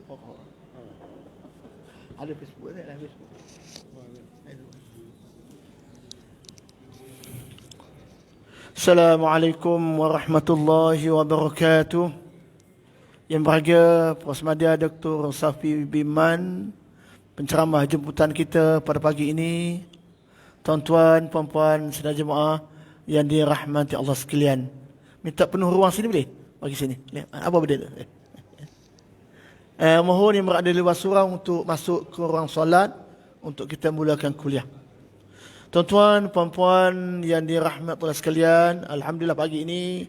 Ada Facebook tak? Ada Facebook. Assalamualaikum warahmatullahi wabarakatuh. Yang berbahagia Puasmadia Dr. Safi Biman, penceramah jemputan kita pada pagi ini. Tuan-tuan, puan-puan, saudara jemaah yang dirahmati Allah sekalian. Minta penuh ruang sini boleh? Bagi sini. Apa benda tu? Mohon yang berada di luar surau untuk masuk ke ruang solat untuk kita mulakan kuliah. Tuan-tuan, puan-puan yang dirahmati Allah sekalian, alhamdulillah pagi ini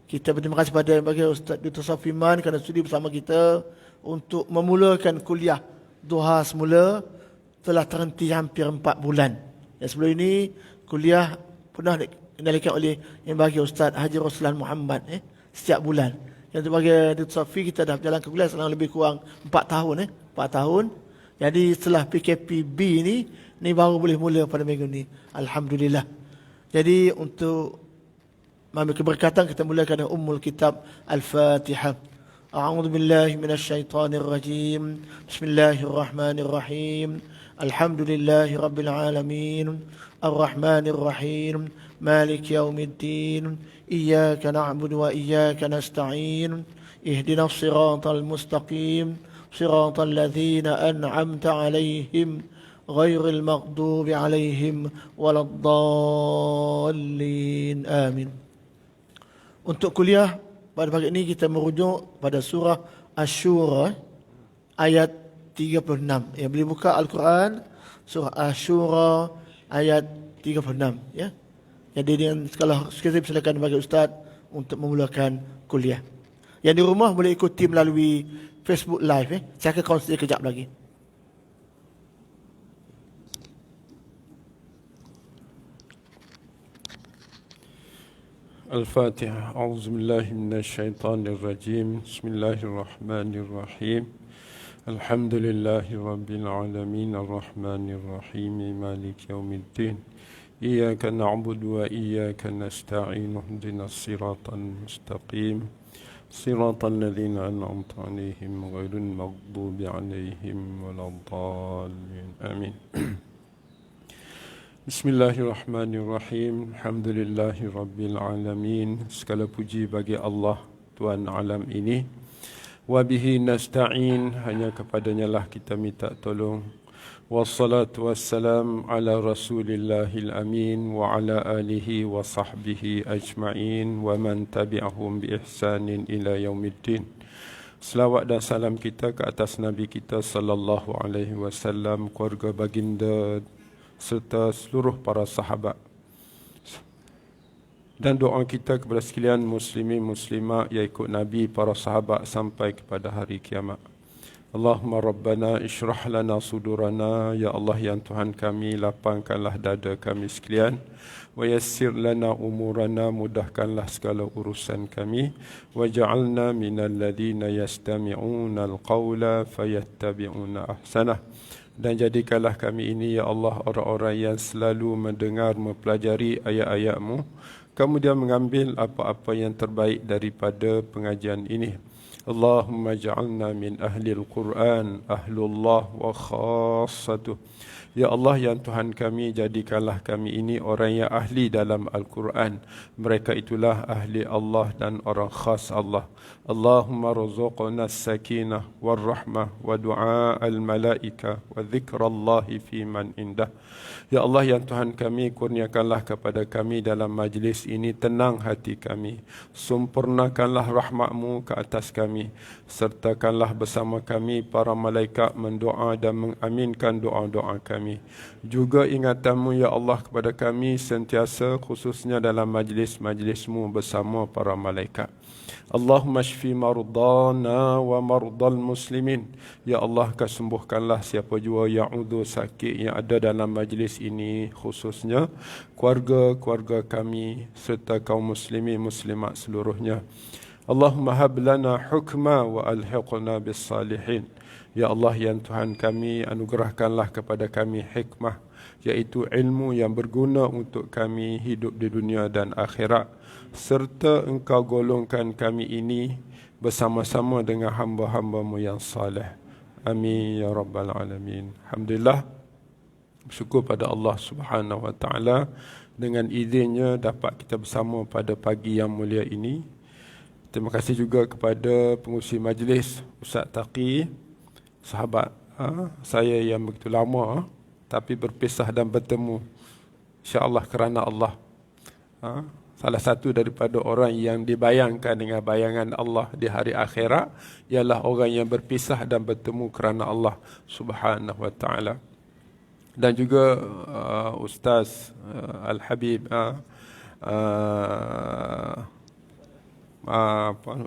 kita berterima kasih pada Ustaz Dr. Safiman kerana sudi bersama kita untuk memulakan kuliah duha semula. Telah terhenti hampir 4 bulan. Yang sebelum ini kuliah pernah dikendalikan oleh yang bagi Ustaz Haji Roslan Muhammad setiap bulan. Yang sebagai Dr. Safi kita dah berjalan ke kuliah selama lebih kurang 4 tahun 4 tahun. Jadi setelah PKPB ni baru boleh mula pada minggu ni. Alhamdulillah. Jadi untuk mengambil keberkatan kita mulakan dengan Ummul Kitab Al-Fatihah. A'udzu billahi minasyaitonir rajim. Bismillahirrahmanirrahim. Alhamdulillahi rabbil alamin. Ar-Rahmanir Rahim. Malik yaumiddin. Iyyaka na'budu wa iyyaka nasta'in. Ihdinas siratal mustaqim. Siratal ladzina an'amta 'alaihim ghairil maghdubi 'alaihim waladdallin. Amin. Untuk kuliah pada pagi ini kita merujuk pada surah Asy-Syura ayat 36. Ya, boleh buka Al-Quran surah Asy-Syura ayat 36 ya. Jadi kalau sekali silakan bagi ustaz untuk memulakan kuliah. Yang di rumah boleh ikuti melalui Facebook Live Saya akan kongsi kejap lagi. Al-Fatihah. A'udzubillahi minasyaitonirrajim. Bismillahirrahmanirrahim. Alhamdulillahi rabbil alamin arrahmanirrahim maliki yaumiddin. Iyyaka na'budu wa iyyaka nasta'in. Ihdinas siratal mustaqim. Siratal ladzina an'amta 'alaihim ghairil maghdubi 'alaihim waladdallin. Amin. Bismillahirrahmanirrahim. Alhamdulillahi rabbil alamin. Segala puji bagi Allah, Tuhan alam ini. Wa bihi nasta'in, hanya kepadanya lah kita minta tolong. Wassalatu wassalam ala rasulillahil amin wa ala alihi wa sahbihi ajma'in wa man tabi'ahum bi ihsanin ila yaumiddin. Selawat dan salam kita ke atas Nabi kita sallallahu alaihi wasallam, keluarga baginda serta seluruh para sahabat. Dan doa kita kepada sekalian muslimin muslimat yang ikut Nabi, para sahabat sampai kepada hari kiamat. Allahumma rabbana ishrah lana sudurana, ya Allah yang Tuhan kami, lapangkanlah dada kami sekalian. Wa yassir lana umurana, mudahkanlah segala urusan kami. Wa ja'alna minal ladhina yastami'una al-qawla fayattabi'una ahsanah. Dan jadikanlah kami ini, ya Allah, orang-orang yang selalu mendengar, mempelajari ayat-ayat-Mu, kemudian mengambil apa-apa yang terbaik daripada pengajian ini. Allahumma ja'alna min ahli al-Quran, ahlullah wa khassatuh. Ya Allah yang Tuhan kami, jadikanlah kami ini orang yang ahli dalam Al-Quran. Mereka itulah ahli Allah dan orang khas Allah. Allahumma razuqna as-sakinah wal-rahmah wa du'a al-malaika wa dhikrallahi fi man indah. Ya Allah yang Tuhan kami, kurniakanlah kepada kami dalam majlis ini tenang hati kami. Sempurnakanlah rahmat-Mu ke atas kami. Sertakanlah bersama kami para malaikat mendoa dan mengaminkan doa-doa kami. Juga ingatan-Mu ya Allah kepada kami sentiasa, khususnya dalam majlis-majlis-Mu bersama para malaikat. Allahumma shfi mardana wa mardal muslimin. Ya Allah, kesembuhkanlah siapa jua yang udzur sakit yang ada dalam majlis ini, khususnya keluarga-keluarga kami serta kaum muslimin muslimat seluruhnya. Allahumma hab lana hukma wa alhiqna bis salihin. Ya Allah yang Tuhan kami, anugerahkanlah kepada kami hikmah, iaitu ilmu yang berguna untuk kami hidup di dunia dan akhirat, serta Engkau golongkan kami ini bersama-sama dengan hamba-hambamu yang saleh. Amin ya rabbal alamin. Alhamdulillah, bersyukur pada Allah Subhanahu wa taala dengan izinnya dapat kita bersama pada pagi yang mulia ini. Terima kasih juga kepada pengurusi majlis Ustaz Taqi, sahabat saya yang begitu lama tapi berpisah dan bertemu insya-Allah kerana Allah. Salah satu daripada orang yang dibayangkan dengan bayangan Allah di hari akhirat ialah orang yang berpisah dan bertemu kerana Allah Subhanahu wa taala. Dan juga Ustaz Al-Habib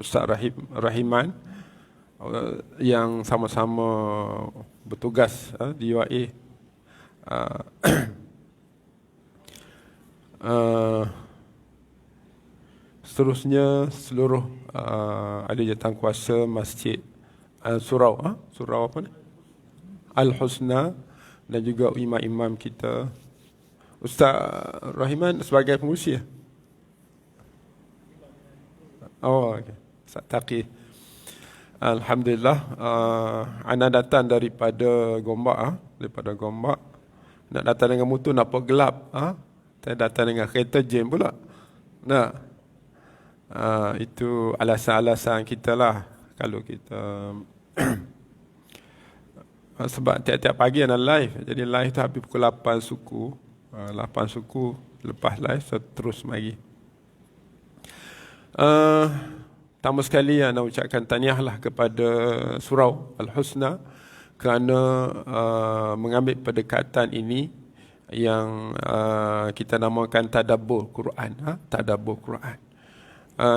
Ustaz Rahiman yang sama-sama bertugas di UAE. Seterusnya seluruh ahli jawatankuasa Masjid Surau Surau apa ni? Al-Husna, dan juga imam-imam kita. Ustaz Rahiman sebagai pengurusi. Oh, okay. Ustaz Taqi. Alhamdulillah, ana datang daripada Gombak Nak datang dengan motor nampak gelap Saya datang dengan kereta jam pula. Itu alasan-alasan kita lah kalau kita sebab tiap-tiap pagi ada live. Jadi live tu habis pukul 8 suku. 8 suku lepas live terus mari. Pertama sekali nak ucapkan tahniahlah kepada Surau Al-Husna kerana mengambil pendekatan ini yang kita namakan tadabbur Quran. Tadabbur Quran.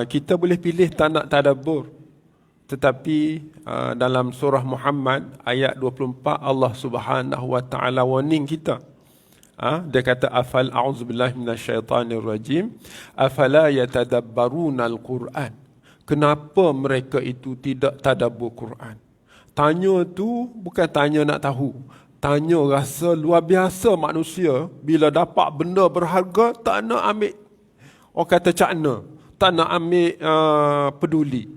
Kita boleh pilih tak nak tadabbur, tetapi dalam surah Muhammad ayat 24 Allah Subhanahu wa taala warning kita. Dia kata afal a'udzubillahi minasyaitanirrajim afala yatadabbaruna al-Quran. Kenapa mereka itu tidak tadabbur Quran? Tanya tu bukan tanya nak tahu, tanya rasa luar biasa manusia bila dapat benda berharga tak nak ambil. Orang kata cakna, tak nak ambil peduli.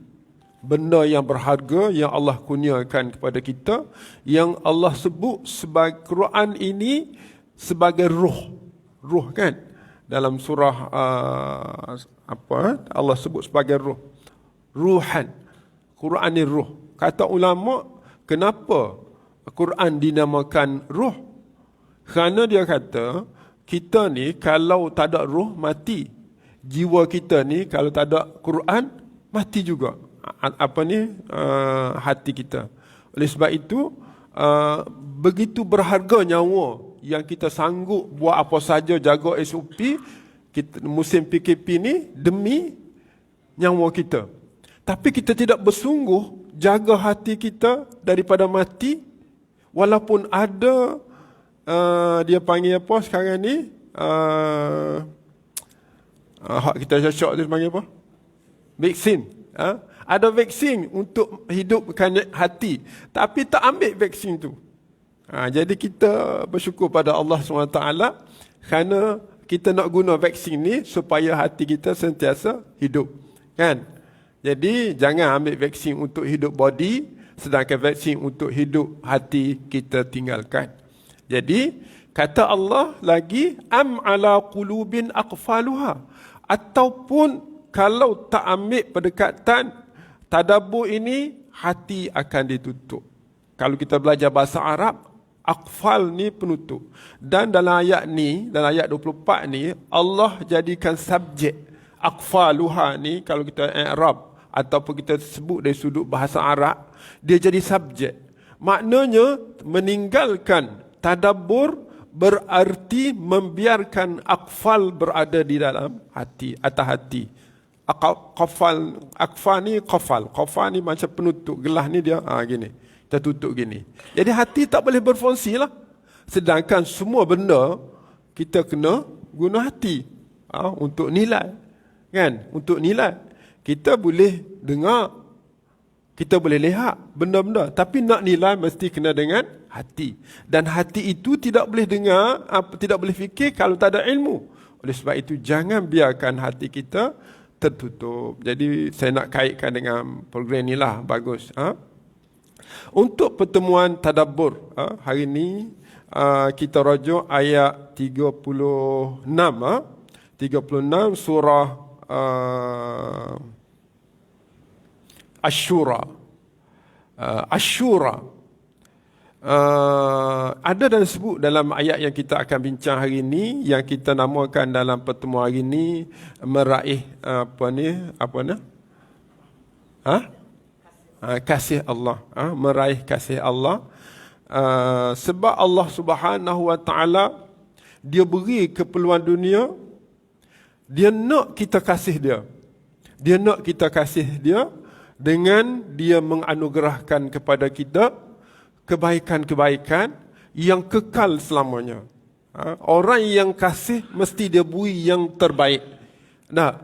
Benda yang berharga yang Allah kurniakan kepada kita, yang Allah sebut sebagai Quran ini sebagai ruh kan, dalam surah Allah sebut sebagai ruhan. Quran ni ruh. Kata ulama, kenapa Quran dinamakan ruh? Kerana dia kata kita ni kalau tak ada ruh mati. Jiwa kita ni kalau tak ada Quran mati juga. Hati kita. Oleh sebab itu begitu berharga nyawa yang kita sanggup buat apa saja, jaga SOP kita, musim PKP ni demi nyawa kita. Tapi kita tidak bersungguh jaga hati kita daripada mati, walaupun ada dia panggil apa sekarang ni, hak kita cocok tu panggil apa? Vaksin. Ada vaksin untuk hidupkan hati, tapi tak ambil vaksin tu. Jadi kita bersyukur pada Allah SWT kerana kita nak guna vaksin ni supaya hati kita sentiasa hidup. Kan? Jadi jangan ambil vaksin untuk hidup body, sedangkan vaksin untuk hidup hati kita tinggalkan. Jadi kata Allah lagi, am ala qulubin aqfaluha, ataupun kalau tak ambil pendekatan tadabbur ini, hati akan ditutup. Kalau kita belajar bahasa Arab, aqfal ni penutup. Dan dalam ayat ni, dalam ayat 24 ni, Allah jadikan subjek aqfaluha ni, kalau kita i'rab ataupun kita sebut dari sudut bahasa Arab, dia jadi subjek. Maknanya meninggalkan tadabbur berarti membiarkan aqfal berada di dalam hati, atas hati. Aqfal ni qafal ni macam penutup, gelas ni dia gini, kita tutup gini. Jadi hati tak boleh berfungsi lah. Sedangkan semua benda kita kena guna hati untuk nilai, kan? Untuk nilai. Kita boleh dengar, kita boleh lihat benda-benda, tapi nak nilai mesti kena dengan hati. Dan hati itu tidak boleh dengar, tidak boleh fikir kalau tak ada ilmu. Oleh sebab itu jangan biarkan hati kita tertutup. Jadi saya nak kaitkan dengan program ni lah, bagus. Untuk pertemuan tadabbur hari ni, kita rujuk ayat 36, 36 surah Asy-Syura. Asy-Syura. Ada dan sebut dalam ayat yang kita akan bincang hari ini, yang kita namakan dalam pertemuan hari ini meraih kasih Allah, meraih kasih Allah. Sebab Allah Subhanahu Wa Taala dia beri keperluan dunia, dia nak kita kasih dia. Dia nak kita kasih dia dengan dia menganugerahkan kepada kita kebaikan-kebaikan yang kekal selamanya. Orang yang kasih mesti dia beri yang terbaik. Nah,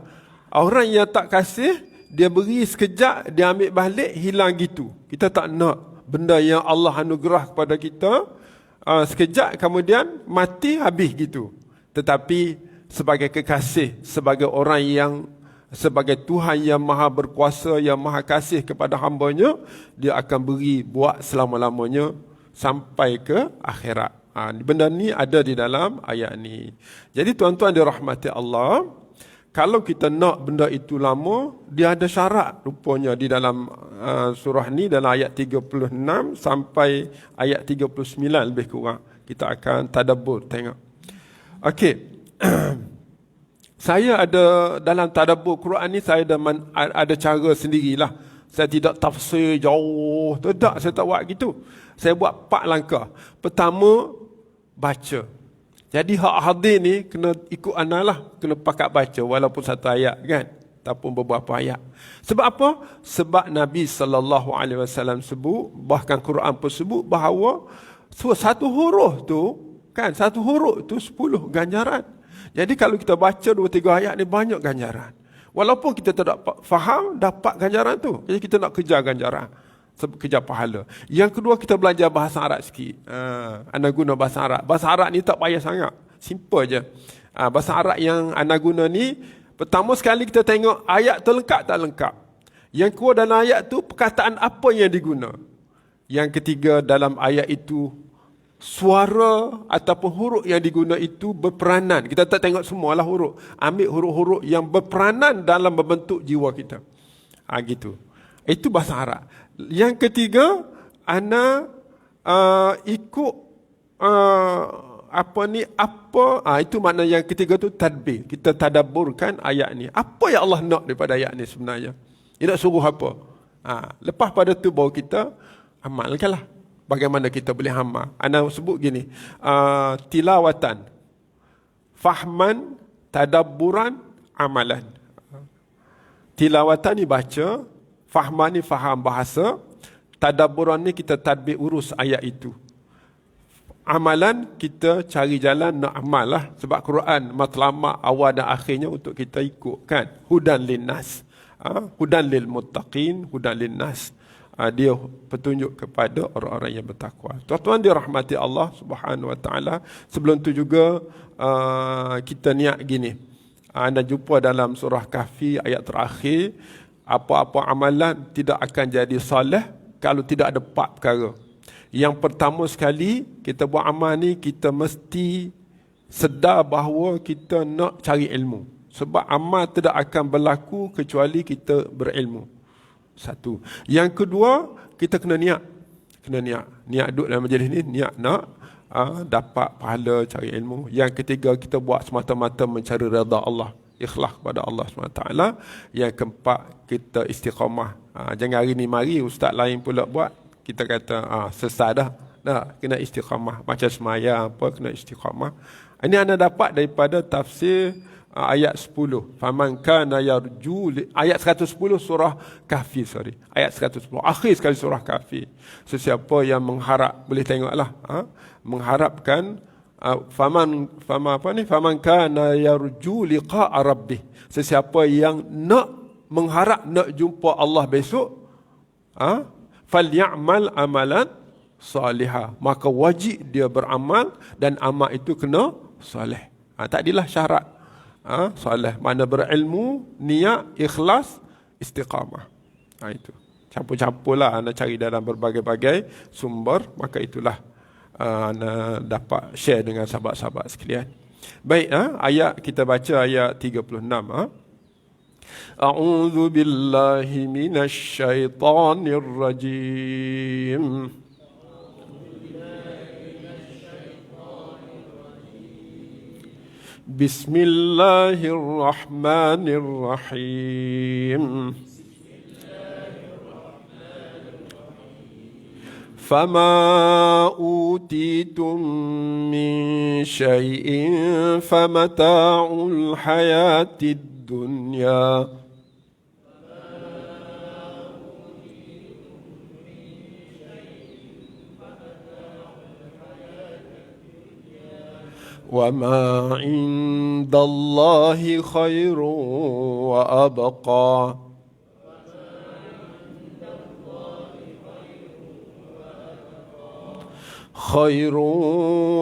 orang yang tak kasih, dia beri sekejap, dia ambil balik, hilang gitu. Kita tak nak benda yang Allah anugerah kepada kita sekejap kemudian mati habis gitu. Tetapi sebagai kekasih, sebagai orang yang, sebagai Tuhan yang maha berkuasa, yang maha kasih kepada hamba-Nya, dia akan beri buat selama-lamanya sampai ke akhirat. Benda ni ada di dalam ayat ni. Jadi tuan-tuan dirahmati Allah, kalau kita nak benda itu lama, dia ada syarat rupanya di dalam surah ni, dalam ayat 36 sampai ayat 39 lebih kurang. Kita akan tadabbur tengok. Okey. Saya ada dalam tadabbur Quran ni, saya ada cara sendirilah. Saya tidak tafsir jauh, tidak, saya tak buat gitu. Saya buat 4 langkah. Pertama, baca. Jadi hak hadir ni kena ikut ana lah, kena pakat baca walaupun satu ayat kan, ataupun beberapa ayat. Sebab apa? Sebab Nabi SAW sebut, bahkan Quran pun sebut bahawa satu huruf tu kan, satu huruf tu 10 ganjaran. Jadi kalau kita baca 2-3 ayat ni banyak ganjaran. Walaupun kita tak faham, dapat ganjaran tu. Jadi kita nak kejar ganjaran, kejar pahala. Yang kedua, kita belajar bahasa Arab sikit. Anda guna bahasa Arab. Bahasa Arab ni tak payah sangat. Simple je. Bahasa Arab yang anda guna ni, pertama sekali kita tengok ayat tu lengkap tak lengkap. Yang kedua, dalam ayat tu perkataan apa yang diguna. Yang ketiga, dalam ayat itu suara ataupun huruf yang diguna itu berperanan. Kita tak tengok semualah huruf. Ambil huruf-huruf yang berperanan dalam membentuk jiwa kita. Gitu. Itu bahasa Arab. Yang ketiga, ana ikut itu makna yang ketiga tu tadbir. Kita tadabburkan ayat ni. Apa yang Allah nak daripada ayat ni sebenarnya? Dia nak suruh apa? Lepas pada tu baru kita amalkanlah. Bagaimana kita boleh amal? Ana sebut gini, tilawatan, fahman, tadabburan, amalan. Tilawatan ni baca, fahman ni faham bahasa, tadabburan ni kita tadbir urus ayat itu. Amalan kita cari jalan nak amal lah. Sebab Quran matlamat awal dan akhirnya untuk kita ikut kan. Hudan linnas, hudan lil muttaqin, hudan linnas. Dia petunjuk kepada orang-orang yang bertakwa. Tuan-tuan dirahmati Allah Subhanahu Wa Taala. Sebelum tu juga kita niat gini. Anda jumpa dalam surah Kahfi ayat terakhir, apa-apa amalan tidak akan jadi soleh kalau tidak ada 4 perkara. Yang pertama sekali, kita buat amal ni, kita mesti sedar bahawa kita nak cari ilmu. Sebab amal tidak akan berlaku kecuali kita berilmu. Satu. Yang kedua, kita kena niat. Kena niat. Niat duduk dalam majlis ni, niat nak dapat pahala cari ilmu. Yang ketiga, kita buat semata-mata mencari redha Allah. Ikhlas kepada Allah SWT. Yang keempat, kita istiqamah. Jangan hari ni mari, ustaz lain pula buat. Kita kata, sesat dah. Kena istiqamah. Macam semaya apa, kena istiqamah. Ini anda dapat daripada tafsir ayat 10. Faman kana yarju, ayat 110 surah Kahfi, ayat 110 akhir sekali surah Kahfi. Sesiapa yang mengharap, boleh tengoklah, mengharapkan faman kana yarju liqa rabbih, sesiapa yang nak mengharap nak jumpa Allah besok, falyamal amalan salihah, maka wajib dia beramal dan amal itu kena soleh. Tadilah syarat. Soalan mana berilmu, niat, ikhlas, istiqamah. Itu. Campur-campur lah anda cari dalam berbagai-bagai sumber, maka itulah anda dapat share dengan sahabat-sahabat sekalian. Baik, ayat kita baca ayat 36. A'udzu billahi minasy syaithanir rajim. Bismillahirrahmanirrahim. فما أوتيتم من شيء فمتاع الحياة الدنيا وما عند الله خير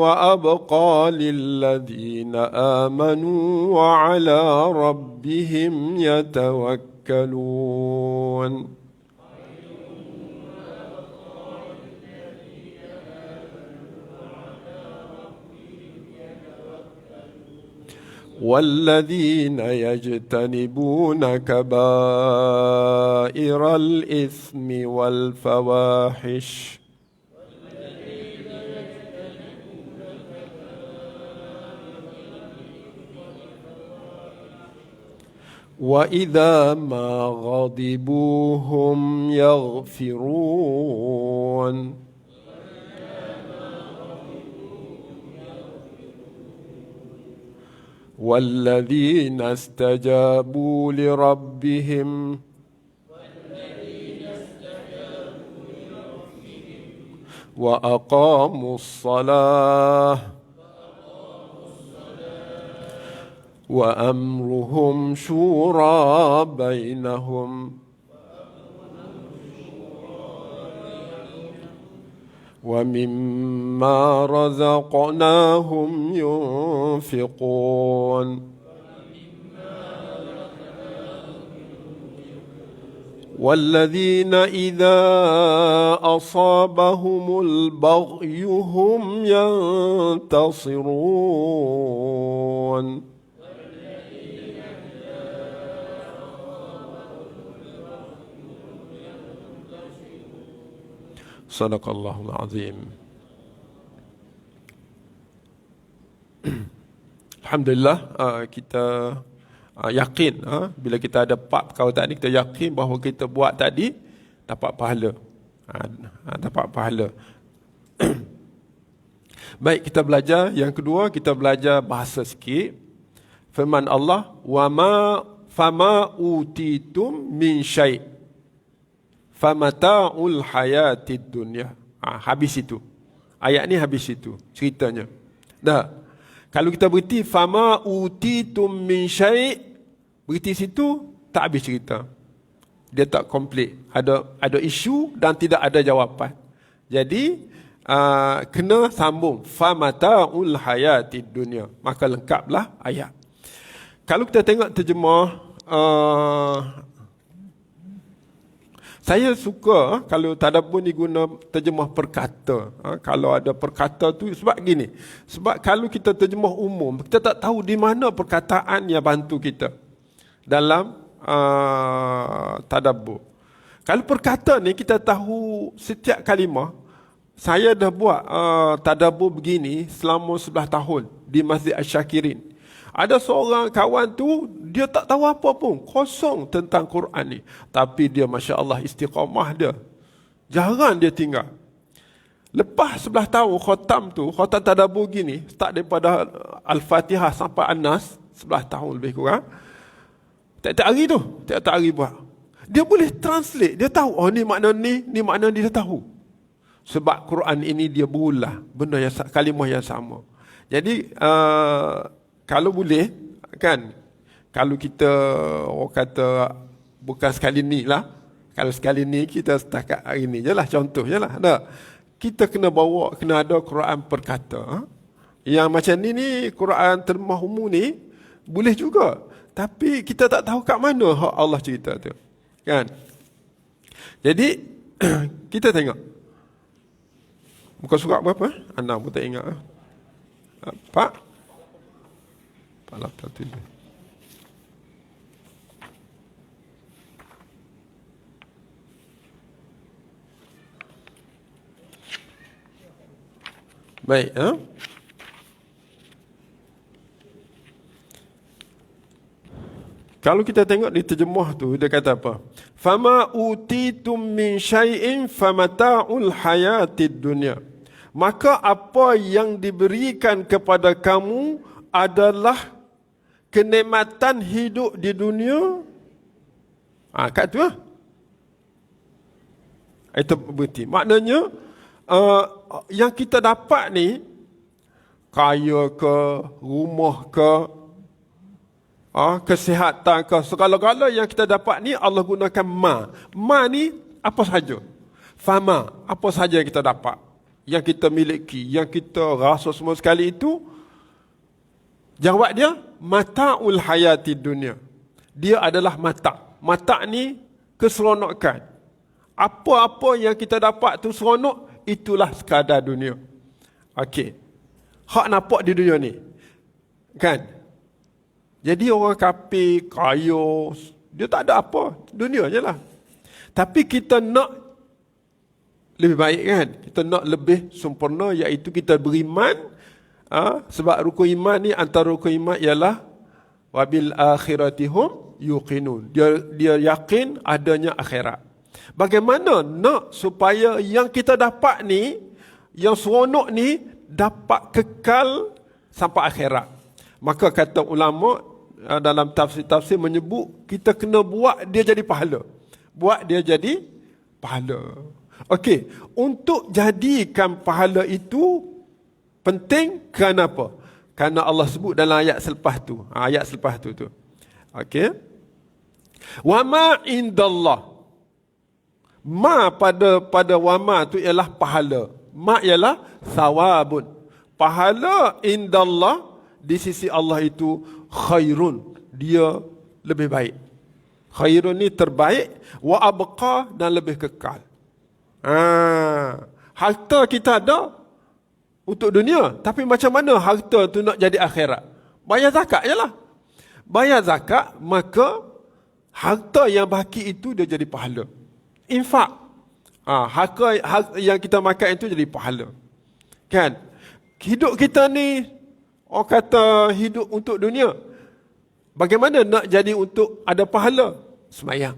وأبقى للذين آمنوا وعلى ربهم يتوكلون. والذين يجتنبون كبائر الإثم والفواحش وإذا ما غضبوا هم يغفرون. والذين استجابوا لربهم وأقاموا الصلاة وأمرهم شورى بينهم ومما رزقناهم ينفقون. والذين إذا أصابهم البغي هم ينتصرون. Sadaqallahul azim. Alhamdulillah, kita yakin bila kita ada 4 perkara tadi, kita yakin bahawa kita buat tadi dapat pahala. Dapat pahala. Baik, kita belajar. Yang kedua, kita belajar bahasa sikit. Firman Allah, fama utitum min syai' famata'ul hayatid dunya. Habis itu. Ayat ni habis itu ceritanya. Dah. Kalau kita berhenti fama utitum min syai', berhenti situ tak habis cerita. Dia tak komplit. Ada isu dan tidak ada jawapan. Jadi kena sambung famata'ul hayatid dunya. Maka lengkaplah ayat. Kalau kita tengok terjemah, saya suka kalau tadabbur ni guna terjemah perkata. Kalau ada perkata tu sebab gini. Sebab kalau kita terjemah umum, kita tak tahu di mana perkataan yang bantu kita dalam tadabbur. Kalau perkata ni kita tahu setiap kalimah. Saya dah buat tadabbur begini selama 11 tahun di Masjid Asy-Syakirin. Ada seorang kawan tu, dia tak tahu apa pun, kosong tentang Quran ni. Tapi dia Masya Allah istiqamah dia. Jarang dia tinggal. Lepas 11 tahun khatam tadabbur gini, start daripada Al-Fatihah sampai An-Nas, 11 tahun lebih kurang. Tiap-tiap hari buat. Dia boleh translate, dia tahu, oh ni makna ni makna dia tahu. Sebab Quran ini dia berulah, benda yang kalimah yang sama. Jadi, kalau boleh, kan, kalau kita, orang kata, bukan sekali ni lah, kalau sekali ni kita setakat hari ni je lah, contoh je lah. Kita kena ada Quran perkata. Yang macam ni Quran terjemah umum ni, Boleh juga. Tapi kita tak tahu kat mana hak Allah cerita tu. Kan? Jadi, kita tengok. Muka surat berapa? Anda pun tak ingat. 48. Baik, kalau kita tengok di terjemah tu, dia kata apa? Fama utitum min syai'in famata'ul hayatid dunya. Maka apa yang diberikan kepada kamu adalah kenikmatan hidup di dunia. Kat tu lah. Itu berarti. Maknanya, yang kita dapat ni, kaya ke, rumah ke, kesihatan ke, segala-gala yang kita dapat ni Allah gunakan ma. Ma ni apa saja. Fama, apa saja yang kita dapat, yang kita miliki, yang kita rasa semua sekali itu, jawab dia, mata'ul hayati dunia. Dia adalah mata. Mata ni keseronokan. Apa-apa yang kita dapat tu seronok, itulah sekadar dunia. Okey. Hak nampak di dunia ni. Kan? Jadi orang kafir, kaya, dia tak ada apa. Dunia je lah. Tapi kita nak lebih baik kan? Kita nak lebih sempurna, iaitu kita beriman. Sebab rukun iman ni, antara rukun iman ialah wabil akhiratihum yuqinun. Dia yakin adanya akhirat. Bagaimana nak supaya yang kita dapat ni, yang seronok ni, dapat kekal sampai akhirat? Maka kata ulama dalam tafsir-tafsir menyebut kita kena buat dia jadi pahala. Buat dia jadi pahala. Okey, untuk jadikan pahala itu penting kerana apa? Kerana Allah sebut dalam ayat selepas tu. Ayat selepas tu. Okey. Wa ma indallah. Ma pada wama tu ialah pahala. Ma ialah sawabun. Pahala indallah di sisi Allah itu khairun. Dia lebih baik. Khairun ni terbaik. Wa abqa, dan lebih kekal. Harta kita ada untuk dunia. Tapi macam mana harta tu nak jadi akhirat? Bayar zakat je lah. Bayar zakat, maka harta yang baki itu dia jadi pahala. Infak. Harta yang kita makan itu jadi pahala. Kan? Hidup kita ni, orang kata hidup untuk dunia. Bagaimana nak jadi untuk ada pahala? Semayang.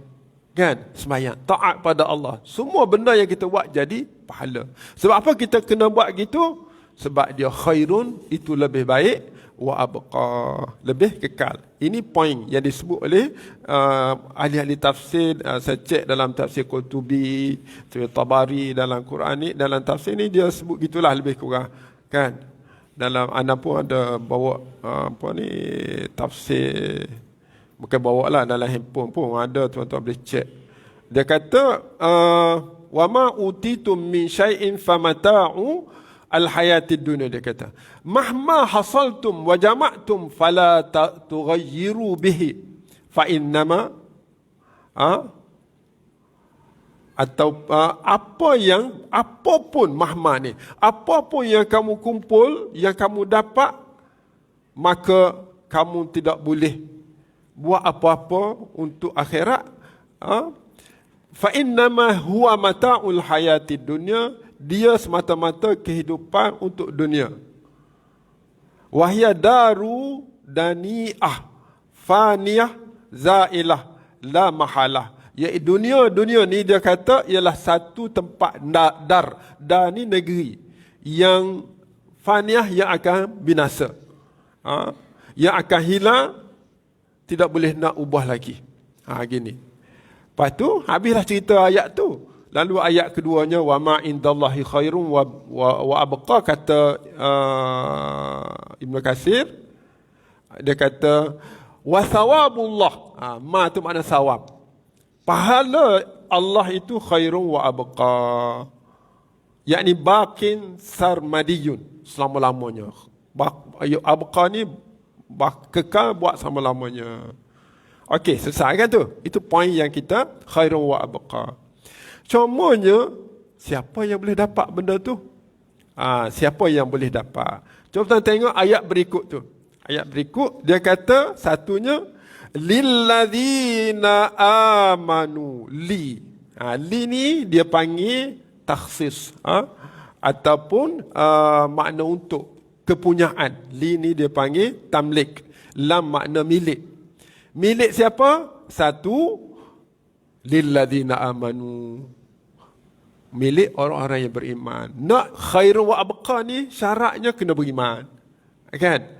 Kan? Semayang. Taat pada Allah. Semua benda yang kita buat jadi pahala. Sebab apa kita kena buat gitu? Sebab dia khairun, itu lebih baik. Wa abqa, lebih kekal. Ini poin yang disebut oleh ahli-ahli tafsir. Saya cek dalam tafsir Qurtubi, tafsir Tabari, dalam Quran ni, dalam tafsir ni dia sebut gitulah lebih kurang. Kan? Dalam anda pun ada bawa tafsir, bukan bawa lah, dalam handphone pun ada, tuan-tuan boleh cek. Dia kata wa ma utitum min syai'in famata'u al-hayatid dunya, dia kata mahma hasaltum wa jama'tum fala tughayyiru bihi fa innama atau apapun mahma ni, apapun yang kamu kumpul, yang kamu dapat, maka kamu tidak boleh buat apa-apa untuk akhirat. Fa innama huwa mata'ul hayatid dunya, dia semata-mata kehidupan untuk dunia. Wahya daru dani'ah faniyah zailah la mahalah. Iaitu dunia ni dia kata ialah satu tempat dar. Dar ni negeri yang faniyah, yang akan binasa. Yang akan hilang, tidak boleh nak ubah lagi. Gini. Lepas tu habislah cerita ayat tu. Lalu ayat keduanya, wa ma indallahi khairun wa abqa, kata Ibn Katsir, dia kata wa thawabullah. Ma tu makna sawab. Pahala Allah itu khairun wa abqa, yakni baqin sarmadiyun, selama-lamanya. Abqa ni kekal buat sama-lamanya. Okey, selesai kan tu? Itu poin yang kita khairun wa abqa. Cumanya, siapa yang boleh dapat benda tu? Siapa yang boleh dapat? Cuba tengok ayat berikut tu. Ayat berikut, dia kata satunya, lilladzina amanu li. Li ni dia panggil takhsis. Ataupun makna untuk kepunyaan. Li ni dia panggil tamlik. Lam makna milik. Milik siapa? Satu, lilladzina amanu. Milik orang-orang yang beriman. Nak khairun wa abqa ni syaratnya kena beriman. Kan?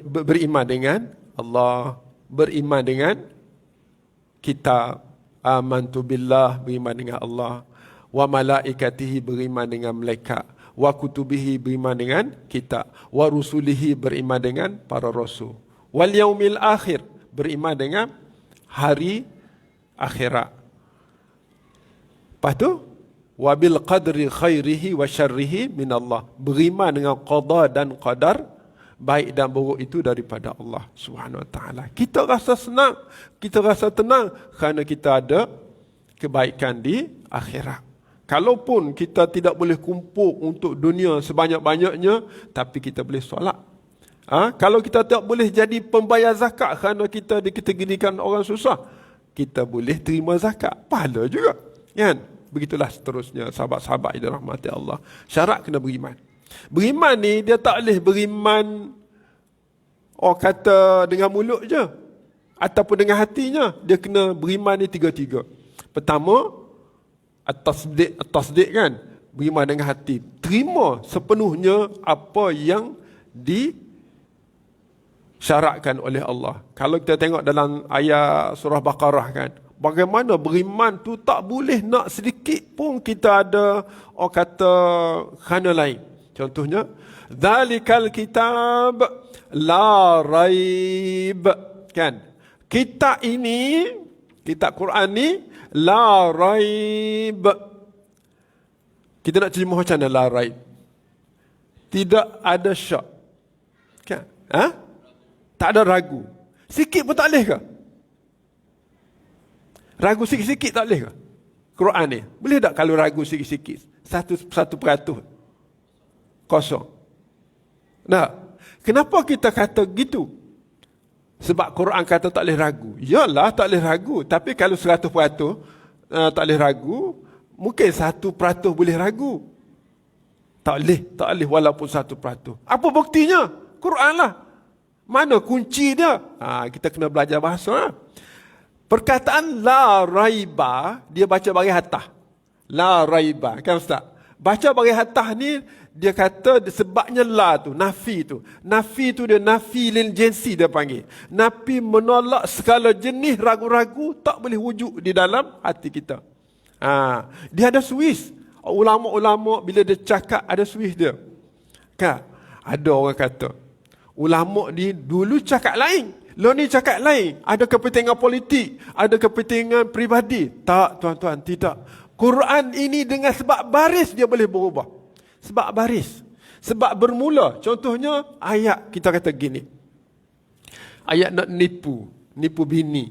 Beriman dengan Allah, beriman dengan kitab, amantu billah, beriman dengan Allah, wa malaikatihi, beriman dengan malaikat, wa kutubihi, beriman dengan kitab, wa rusulihi, beriman dengan para rasul, wal yaumil akhir, beriman dengan hari akhirat. Lepas tu, wabil qadri khairihi wa syarrihi minallah, beriman dengan qada dan qadar, baik dan buruk itu daripada Allah Subhanahu wa taala. Kita rasa senang, kita rasa tenang kerana kita ada kebaikan di akhirat. Kalaupun kita tidak boleh kumpul untuk dunia sebanyak-banyaknya, tapi kita boleh solat. Kalau kita tak boleh jadi pembayar zakat kerana kita dikategorikan orang susah, kita boleh terima zakat, pahala juga. Kan? Begitulah seterusnya, sahabat-sahabat yang dirahmati Allah. Syarat kena beriman. Beriman ni dia tak boleh beriman orang kata dengan mulut je ataupun dengan hatinya. Dia kena beriman ni tiga-tiga. Pertama, at-tasdiq kan, beriman dengan hati, terima sepenuhnya apa yang disyaratkan oleh Allah. Kalau kita tengok dalam ayat surah Baqarah kan, bagaimana beriman tu tak boleh nak sedikit pun kita ada orang kata khana lain. Contohnya, dzalikal kitab la raib, kan? Kitab ini, kitab Quran ni la raib. Kita nak terjemah macam mana la raib? Tidak ada syak. Kan? Tak ada ragu. Sikit pun tak boleh ke? Ragu sikit-sikit tak boleh ke? Quran ni. Boleh tak kalau ragu sikit-sikit? 1%? Kosong. Nah, kenapa kita kata gitu? Sebab Quran kata tak boleh ragu. Yalah, tak boleh ragu. Tapi kalau 100% tak boleh ragu, mungkin 1% boleh ragu. Tak boleh walaupun 1%. Apa buktinya? Quran lah. Mana kunci dia? Kita kena belajar bahasa. Perkataan la raiba, dia baca bagi hatah. La raiba, kan Ustaz? Baca bagi hatah ni, dia kata sebabnya la tu, nafi tu. Nafi tu dia nafi lil jinsi dia panggil. Nafi menolak segala jenis ragu-ragu tak boleh wujud di dalam hati kita. Dia ada Swiss. Ulama-ulama bila dia cakap ada Swiss dia. Kan? Ada orang kata ulama ni dulu cakap lain, lo ni cakap lain. Ada kepentingan politik, ada kepentingan peribadi. Tak, tuan-tuan, tidak. Quran ini dengan sebab baris dia boleh berubah. Sebab baris. Sebab bermula. Contohnya ayat kita kata gini. Ayat nak nipu bini.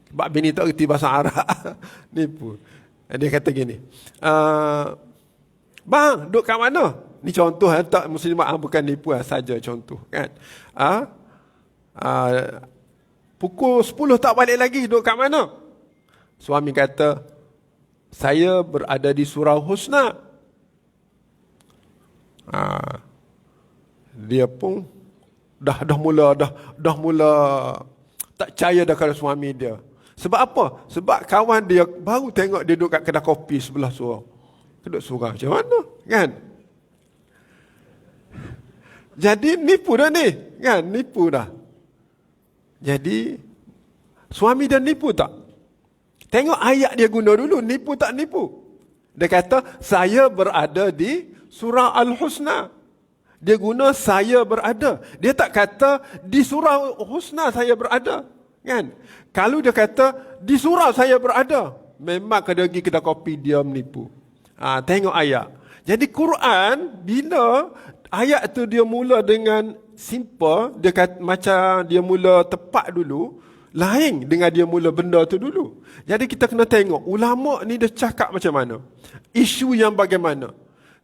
Sebab bini tak reti bahasa Arab. Nipu. Dia kata gini. Bang, duduk kat mana? Ni contoh, tak muslimat, bukan nipu saja contoh kan. Pukul 10 tak balik lagi, duduk kat mana? Suami kata, saya berada di surau Husna. Dia pun dah mula tak percaya dah kalau suami dia. Sebab apa? Sebab kawan dia baru tengok dia duduk kat kedai kopi sebelah surau. Kedai surau macam mana? Kan? Jadi nipu dah ni. Kan? Nipu dah. Jadi suami dia nipu tak? Tengok ayat dia guna dulu. Nipu tak nipu? Dia kata saya berada di surau Al-Husna. Dia guna saya berada. Dia tak kata di surau Husna saya berada. Kan? Kalau dia kata di surau saya berada, memang kada pergi kedai kopi dia menipu. Tengok ayat. Jadi Quran bila ayat tu dia mula dengan simple, dia kata, macam dia mula tepat dulu, lain dengan dia mula benda tu dulu. Jadi kita kena tengok ulama ni dia cakap macam mana, isu yang bagaimana.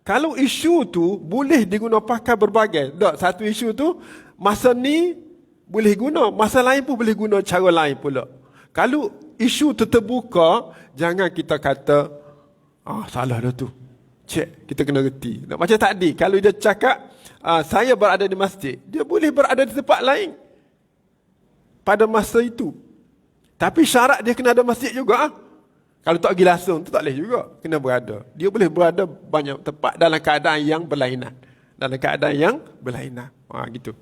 Kalau isu tu boleh diguna pakai berbagai. Tak, satu isu tu masa ni boleh guna, masa lain pun boleh guna cara lain pula. Kalau isu tu terbuka, jangan kita kata salah dah tu. Cek, kita kena reti. Macam tadi, kalau dia cakap saya berada di masjid, dia boleh berada di tempat lain pada masa itu. Tapi syarat dia kena ada masjid juga. Kalau tak pergi langsung, tu tak boleh juga. Kena berada. Dia boleh berada banyak tempat dalam keadaan yang berlainan. Dalam keadaan yang berlainan. Gitu.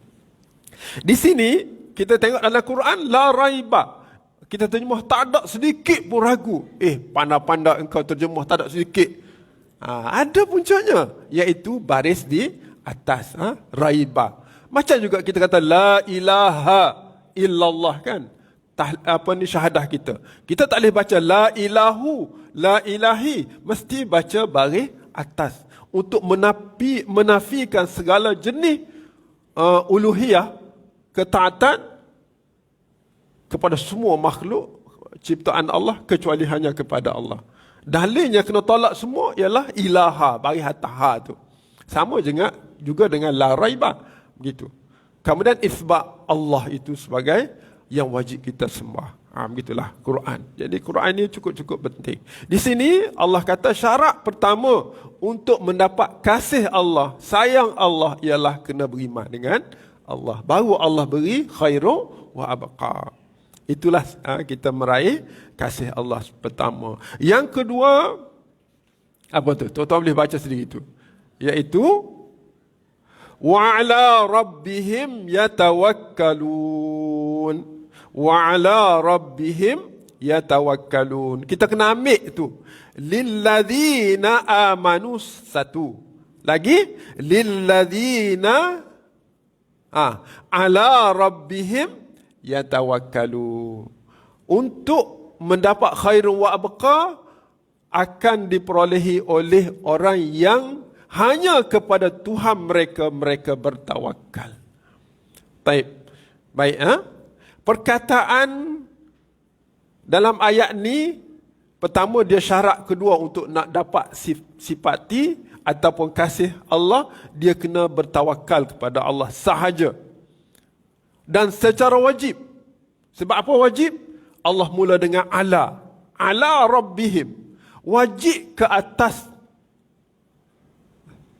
Di sini, kita tengok dalam Quran, la raiba. Kita terjemah, tak ada sedikit pun ragu. Pandai-pandai engkau terjemah, tak ada sedikit. Ada puncanya, iaitu baris di atas, raiba. Macam juga kita kata la ilaha illallah kan. Syahadah kita. Kita tak boleh baca la ilahu, la ilahi, mesti baca baris atas untuk menafikan segala jenis uluhiyah, ketaatan kepada semua makhluk ciptaan Allah kecuali hanya kepada Allah. Dalilnya kena tolak semua ialah ilaha, bagi hataha tu. Sama juga dengan la raiba, begitu. Kemudian isbat Allah itu sebagai yang wajib kita sembah. Begitulah Quran. Jadi Quran ini cukup-cukup penting. Di sini Allah kata syarat pertama untuk mendapat kasih Allah, sayang Allah ialah kena beriman dengan Allah. Baru Allah beri khairu wa abqa. Itulah kita meraih kasih Allah pertama. Yang kedua, apa tu? Tuan-tuan boleh baca sendiri itu. Iaitu wa ala rabbihim yatawakkalun. Wa ala rabbihim yatawakkalun. Kita kena ambil itu. Lilladzina amanu satu. Lagi lilladzina ala rabbihim yatawakkalu. Untuk mendapat khairun wa abqa akan diperolehi oleh orang yang hanya kepada Tuhan mereka bertawakal. Baik, perkataan dalam ayat ni, pertama dia syarat kedua untuk nak dapat sifati ataupun kasih Allah, dia kena bertawakal kepada Allah sahaja. Dan secara wajib. Sebab apa wajib? Allah mula dengan ala rabbihim. Wajib ke atas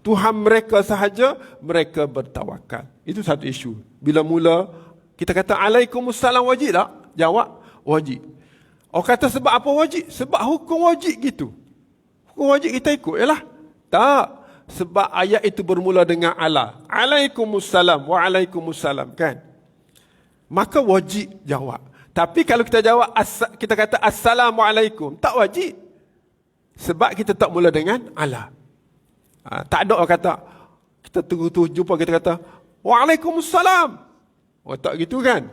Tuhan mereka sahaja mereka bertawakal. Itu satu isu. Bila mula kita kata alaikumussalam, wajib tak? Jawab, wajib. Orang kata sebab apa wajib? Sebab hukum wajib gitu. Hukum wajib kita ikut, yalah. Tak. Sebab ayat itu bermula dengan ala. Alaikumussalam wa alaikumussalam, kan? Maka wajib jawab. Tapi kalau kita jawab, kita kata assalamualaikum, tak wajib. Sebab kita tak mula dengan ala. Tak ada orang kata, kita tunggu jumpa, kita kata waalaikumsalam. Tak gitu kan?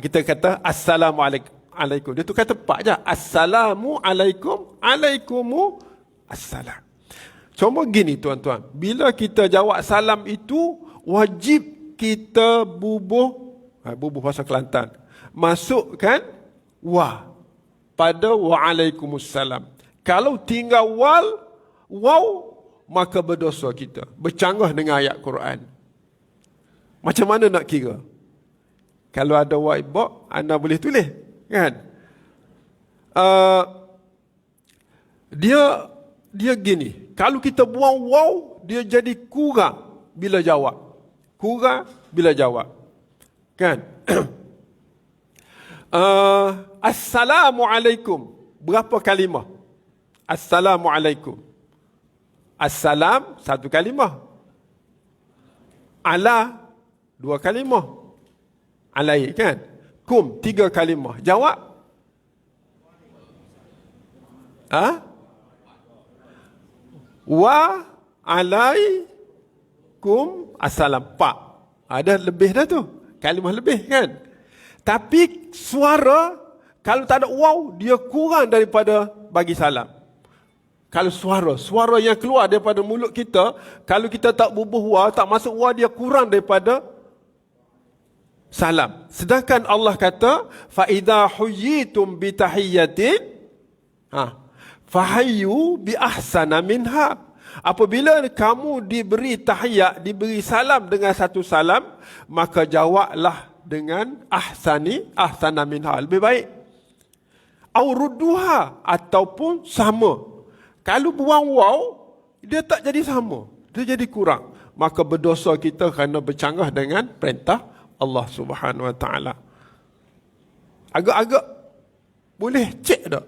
Kita kata assalamualaikum. Dia tu kata tepat je. Assalamualaikum, alaikumu assalam. Cuma gini tuan-tuan, bila kita jawab salam itu, wajib kita bubuh bahasa Kelantan, masukkan pada waalaikumsalam. Kalau tinggal waw, maka berdosa kita, bercanggah dengan ayat Quran. Macam mana nak kira? Kalau ada whiteboard, anda boleh tulis, kan? Dia gini, kalau kita buang waw, dia jadi kurang bila jawab. Kan? Assalamualaikum, berapa kalimah? Assalamualaikum. Assalam, satu kalimah. Ala, dua kalimah. Alai, kan? Kum, tiga kalimah. Jawab. Wa alaikum assalam. Pak. Ada lebih dah tu. Kalimah lebih, kan? Tapi suara, kalau tak ada waw, dia kurang daripada bagi salam. Kalau suara yang keluar daripada mulut kita, kalau kita tak bubuh wa, tak masuk wa, dia kurang daripada salam. Sedangkan Allah kata, fa idza huyitum bi tahiyyatin fahayyu bi ahsana minha. Apabila kamu diberi tahiyat, diberi salam dengan satu salam, maka jawablah dengan ahsana minha, lebih baik. Au rudduha, ataupun sama. Kalau buang waw, dia tak jadi sama, dia jadi kurang. Maka berdosa kita kerana bercanggah dengan perintah Allah Subhanahu Wa Taala. Agak-agak boleh cek tak?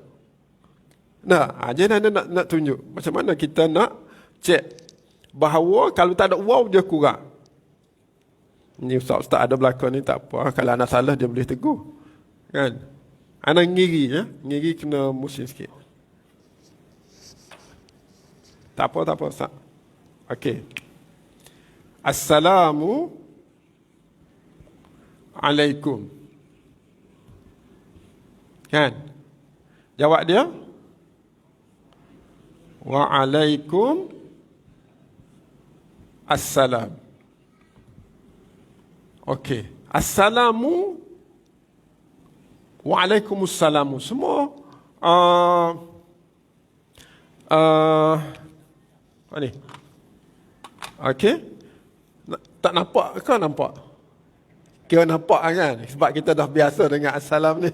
Nah, jadi anda nak tunjuk macam mana kita nak cek bahawa kalau tak ada waw dia kurang. Ni ustaz ada belakang ni, tak apa. Kalau anak salah dia boleh tegur. Kan? Anak ngiri ya, ngiri kena musim sikit. Tak apa ustaz. Okey. Assalamu alaikum. Kan? Jawab dia. Waalaikum assalam. Okey. Assalamu, waalaikumussalam. Semua ni. Okey. Tak nampak ke nampak? Kira nampak kan? Sebab kita dah biasa dengan assalam ni.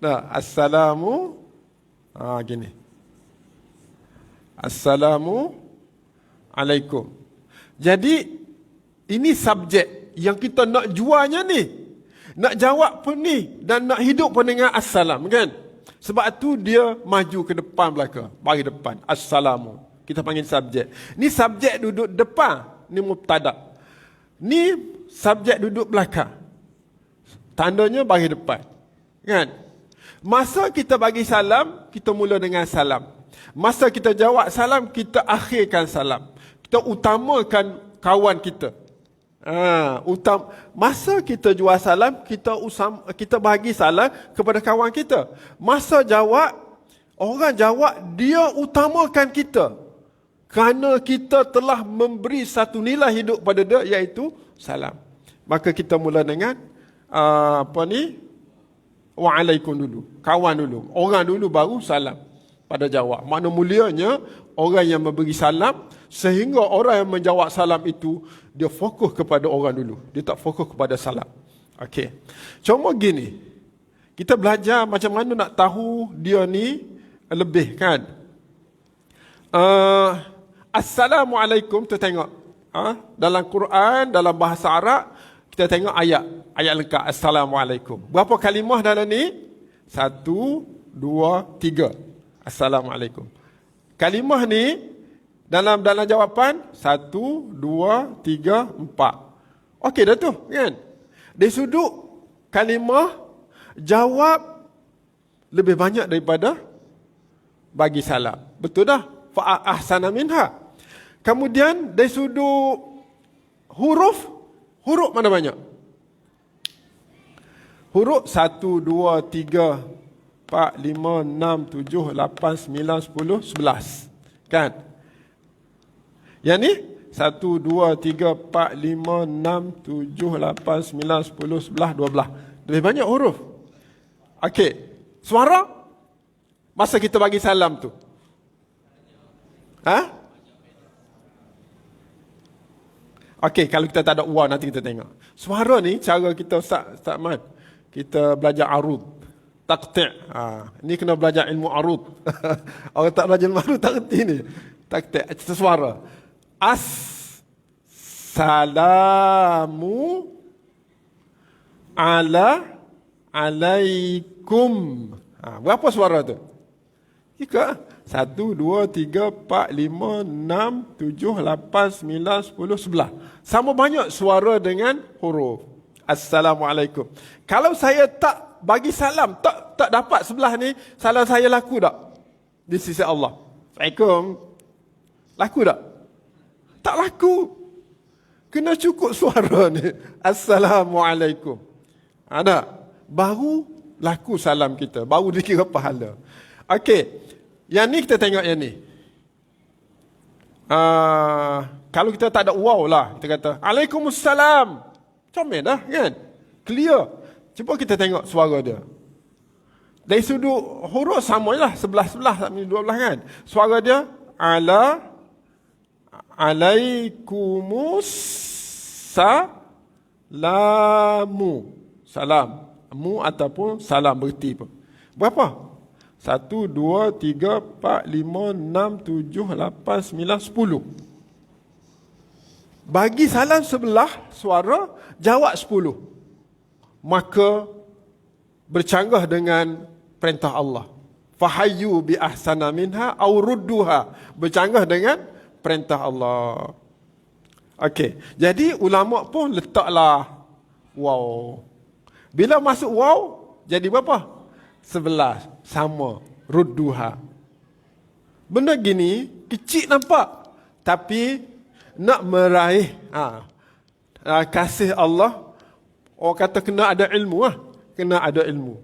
Nah, assalamu gini. Assalamu alaikum. Jadi ini subjek yang kita nak jualnya ni. Nak jawab pun ni dan nak hidup pun dengan assalam kan? Sebab tu dia maju ke depan belakang, bagi depan. Assalamu. Kita panggil subjek. Ni subjek duduk depan, ni mubtada. Ni subjek duduk belakang. Tandanya bagi depan. Kan? Masa kita bagi salam, kita mula dengan salam. Masa kita jawab salam, kita akhirkan salam. Kita utamakan kawan kita. Masa kita jual salam, kita bagi salam kepada kawan kita. Masa jawab, orang jawab, dia utamakan kita. Kerana kita telah memberi satu nilai hidup pada dia, iaitu salam. Maka kita mula dengan waalaikum dulu. Kawan dulu. Orang dulu baru salam pada jawab. Makna mulianya orang yang memberi salam, sehingga orang yang menjawab salam itu dia fokus kepada orang dulu. Dia tak fokus kepada salam. Okey. Cuma gini. Kita belajar macam mana nak tahu dia ni lebih kan. Assalamualaikum, kita tengok. Dalam Quran, dalam bahasa Arab, kita tengok ayat lengkap Assalamualaikum. Berapa kalimah dalam ni? 1, 2, 3. Assalamualaikum. Kalimah ni dalam jawapan 1, 2, 3, 4. Okey dah tu kan? Dari sudut kalimah, jawab lebih banyak daripada bagi salam. Betul dah? Fa ahsana minha. Kemudian dari sudut huruf mana banyak? Huruf 1, 2, 3, 4, 5, 6, 7, 8, 9, 10, 11. Kan? Yang ni 1, 2, 3, 4, 5, 6, 7, 8, 9, 10, 11, 12. Lebih banyak huruf. Okey. Suara? Masa kita bagi salam tu. Okey, kalau kita tak ada uang nanti kita tengok. Suara ni cara kita Ustaz Ahmad. Kita belajar arud. Taqti'. Ni kena belajar ilmu arud. Orang tak belajar ilmu arud tak reti ni. Taqti'. Suara. Assalamu alaikum. Berapa suara tu? Jika 1, 2, 3, 4, 5, 6, 7, 8, 9, 10, 11. Sama banyak suara dengan huruf. Assalamualaikum. Kalau saya tak bagi salam, tak dapat sebelah ni, salam saya laku tak? Di sisi Allah. Assalamualaikum. Laku tak? Tak laku. Kena cukup suara ni. Assalamualaikum. Ada. Baru laku salam kita. Baru dikira pahala. Okey. Yang ni kita tengok yang ni. Kalau kita tak ada waw lah, kita kata Alaikumussalam. Comel dah kan? Clear. Cuba kita tengok suara dia. Dari sudut huruf sama lah, 11-11 12 kan. Suara dia alaikumusalamu. Salam. Mu ataupun salam berti pun. Berapa? 1, 2, 3, 4, 5, 6, 7, 8, 9, 10. Bagi salam sebelah suara, jawab 10. Maka bercanggah dengan perintah Allah. Fahayyu bi ahsana minha aw rudduha. Bercanggah dengan perintah Allah. Okey. Jadi ulama pun letaklah waw. Bila masuk waw, jadi berapa? 11. Sama. Rudduha. Benda gini, kecil nampak. Tapi, nak meraih kasih Allah, orang kata kena ada ilmu lah. Kena ada ilmu.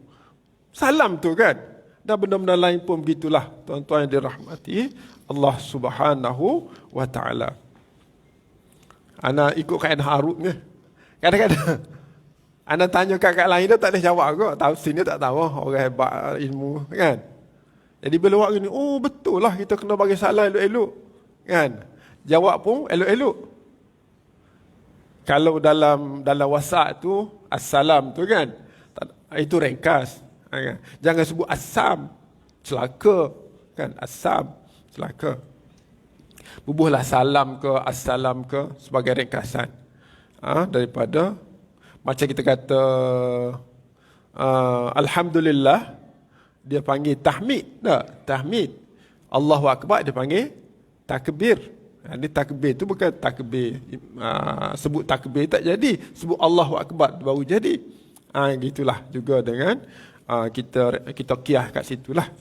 Salam tu kan. Dan benda-benda lain pun begitulah. Tuan-tuan yang dirahmati Allah Subhanahu wa ta'ala. Ana ikut kaedah Arut ni. Kadang-kadang Ana tanya kat lain dia tak boleh jawab kot. Tahu sini tak tahu orang hebat ilmu kan. Jadi bila buat gini, oh betul lah kita kena bagi salam elok-elok. Kan? Jawab pun elok-elok. Kalau dalam WhatsApp tu assalam tu kan. Itu ringkas. Kan? Jangan sebut assam, celaka kan, assam, celaka. Bubuhlah salam ke assalam ke sebagai ringkasan. Daripada macam kita kata alhamdulillah, dia panggil tahmid. Tak? Tahmid. Allahu Akbar dia panggil takbir. Ini takbir tu bukan takbir. Sebut takbir tak jadi. Sebut Allahu Akbar baru jadi. Gitulah juga dengan kita qiyah kat situlah.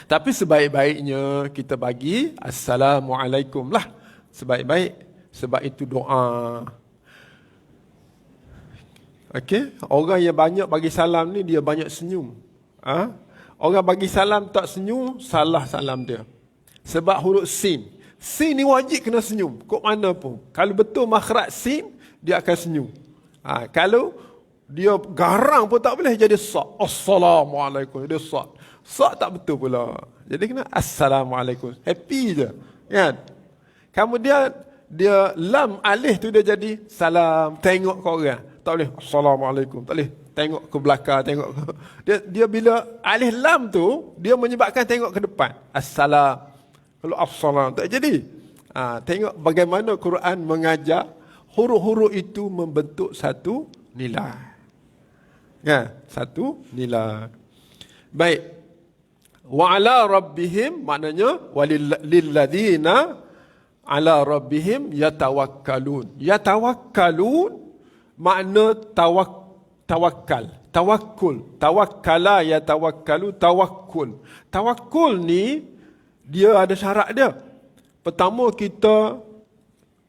Tapi sebaik-baiknya kita bagi Assalamualaikum lah. Sebaik-baik. Sebab itu doa. Okey, orang yang banyak bagi salam ni dia banyak senyum. Orang bagi salam tak senyum, salah salam dia. Sebab huruf sin. Sin ni wajib kena senyum. Kok mana pun. Kalau betul makhraj sin, dia akan senyum. Kalau dia garang pun tak boleh jadi sad. Assalamualaikum. Dia sad. Sad tak betul pula. Jadi kena Assalamualaikum. Happy je. Kan? Kemudian dia lam alih tu dia jadi salam. Tengok ke orang. Tak boleh Assalamualaikum. Tak boleh tengok ke belakang, tengok ke. Dia bila alih lam tu, dia menyebabkan tengok ke depan. Assalam. Kalau assalam tak jadi. Tengok bagaimana Quran mengajar huruf-huruf itu membentuk satu nilai. Ya, satu nilai. Baik. Wa ala rabbihim maknanya walilladzina ala rabbihim yatawakkalun. Yatawakkalun makna tawakkal. Tawakkala yatawakkalu tawakkul. Tawakkul ni dia ada syarat dia. Pertama kita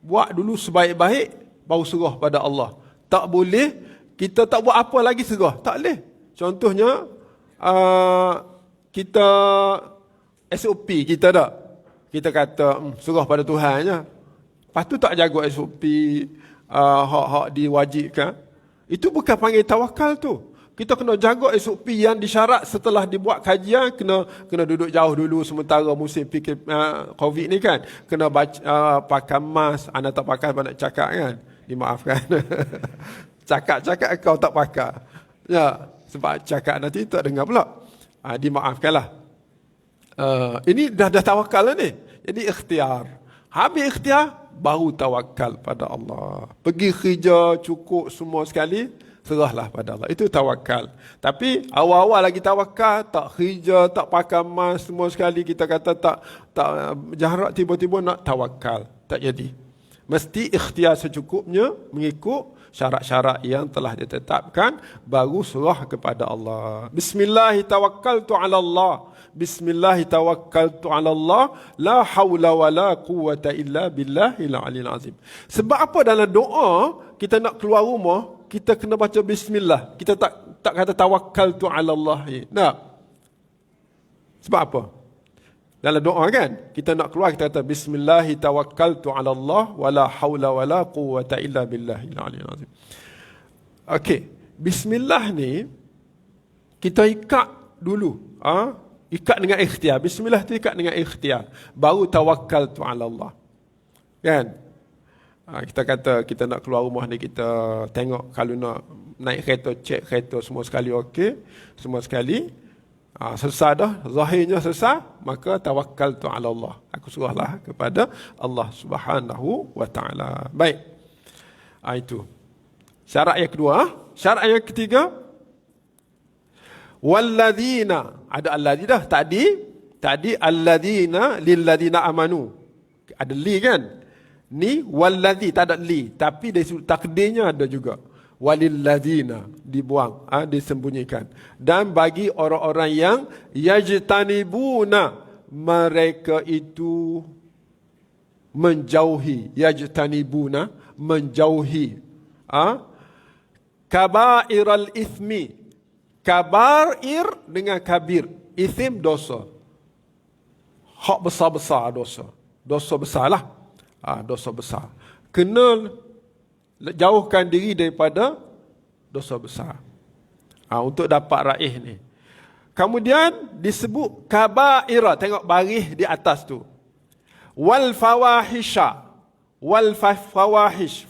buat dulu sebaik-baik baru serah pada Allah. Tak boleh kita tak buat apa lagi serah. Tak boleh. Contohnya kita SOP kita tak. Kita kata serah pada Tuhan je. Lepas tu tak jaga SOP hak-hak diwajibkan. Itu bukan panggil tawakal tu. Kita kena jaga SOP yang disyarat setelah dibuat kajian. Kena duduk jauh dulu sementara musim COVID ni kan. Kena pakai mask. Anda tak pakai apa nak cakap kan. Dimaafkan. Cakap-cakap kau tak pakai. Ya, sebab cakap nanti tak dengar pula. Dimaafkanlah. Ini dah tawakal lah ni. Jadi ikhtiar. Habis ikhtiar, baru tawakal pada Allah. Pergi kerja cukup semua sekali, serahlah pada Allah. Itu tawakal. Tapi awal-awal lagi tawakal, tak kerja, tak pakai mask semua sekali, kita kata tak jarak, tiba-tiba nak tawakal. Tak jadi. Mesti ikhtiar secukupnya mengikut syarat-syarat yang telah ditetapkan, baru serah kepada Allah. Bismillahirrahmanirrahim. Bismillahirrahmanirrahim. La hawla wa la quwwata illa billahil aliyil azim. Sebab apa dalam doa kita nak keluar rumah, kita kena baca bismillah. Kita tak kata tawakkaltu ala Allah. Nah. Sebab apa? Dalam doa kan, kita nak keluar, kita kata Bismillahi tawakkaltu ala Allah wala hawla wala quwwata illa billahil aliyyil azim. Okey, Bismillah ni kita ikat dulu. Ikat dengan ikhtiar. Bismillah tu ikat dengan ikhtiar. Baru tawakkaltu ala Allah. Kan? Kita kata kita nak keluar rumah ni, kita tengok kalau nak naik kereta, cek kereta semua sekali okey, semua sekali. Selesai dah, zahirnya selesai, maka tawakkaltu ala Allah. Aku serahlah kepada Allah Subhanahu wa taala. Baik. Itu. Syarat yang kedua. Syarat yang ketiga, walladzina, ada alladzi dah tadi alladzina lilladzina amanu. Ada li kan? Ni walladzi tak ada li, tapi dari sudut takdirnya ada juga. Walilladzina, dibuang, disembunyikan. Dan bagi orang-orang yang yajtanibuna, mereka itu menjauhi, yajtanibuna, menjauhi kabairal ithmi. Kabair dengan kabir, ithim dosa, hak besar-besar dosa besar lah, dosa besar. Kena jauhkan diri daripada dosa besar, untuk dapat raih ni. Kemudian disebut kabaira, tengok baris di atas tu. Wal fawahisha,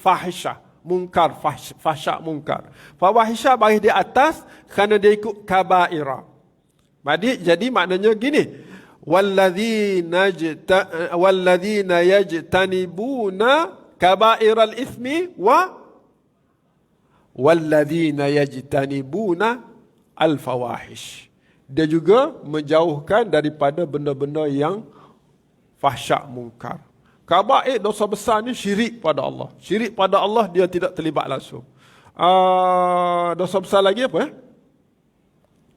fahisha, mungkar, fahsya mungkar. Fawahisha baris di atas kerana dia ikut kabaira. Jadi maknanya gini, walladzina yajtanibuna kabairal ithmi walladzina yajtanibuna al-fawahish. Dia juga menjauhkan daripada benda-benda yang fahsyak mungkar. Kabair, dosa besar ni syirik pada Allah. Syirik pada Allah dia tidak terlibat langsung. Dosa besar lagi apa?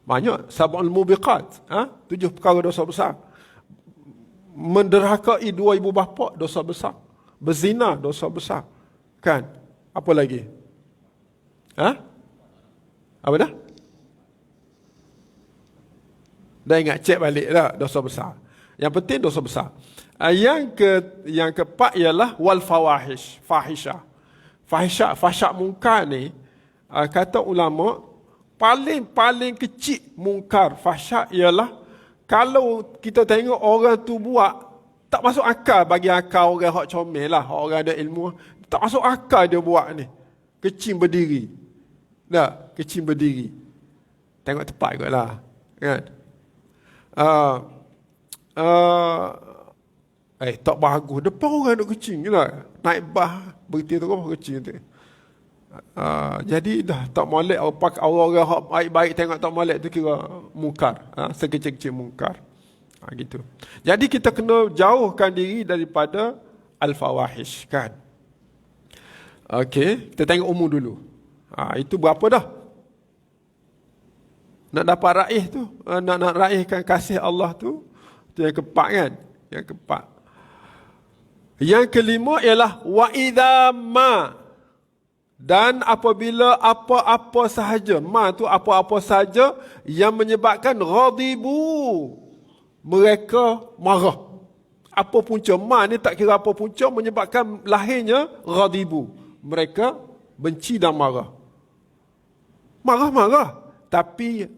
Banyak. Sab'ul mubiqat. 7 perkara dosa besar. Menderhakai 2 ibu bapa, dosa besar. Berzina, dosa besar. Kan? Apa lagi? Apa dah? Dah ingat, cek balik dah, dosa besar. Yang penting dosa besar. Yang keempat ialah wal fawahish, fahisha. Fahsyak mungkar ni, kata ulama, paling kecil mungkar, fahsyak ialah kalau kita tengok orang tu buat, tak masuk akal bagi akal orang hak comel lah, orang ada ilmu. Tak masuk akal dia buat ni. Kecil berdiri. Kecil berdiri. Tengok tepat kot lah. Kan? Tak bagus. Depan orang duk kecil lah. Naik bah, berhenti terus kecil tu. Jadi dah tak molek, orang-orang hak baik-baik tengok tak molek tu kira mungkar. Sekecil-kecil mungkar. Gitu. Jadi kita kena jauhkan diri daripada al-fawahish, kan? Okey, kita tengok umur dulu. Itu berapa dah? Nak dapat raih tu, nak raihkan kasih Allah tu, itu yang keempat kan? Yang keempat. Yang kelima ialah wa idza ma, dan apabila apa-apa sahaja, ma tu apa-apa sahaja yang menyebabkan ghadibu, mereka marah. Apa punca? Ma ni tak kira apa punca, menyebabkan lahirnya ghadibu. Mereka benci dan marah. Marah-marah. Tapi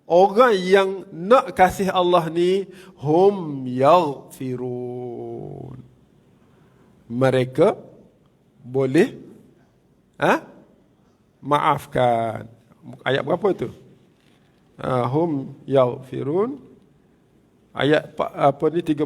orang yang nak kasih Allah ni, hum yaghfirun. Mereka boleh maafkan. Ayat berapa tu? Hum yaghfirun. Ayat 37.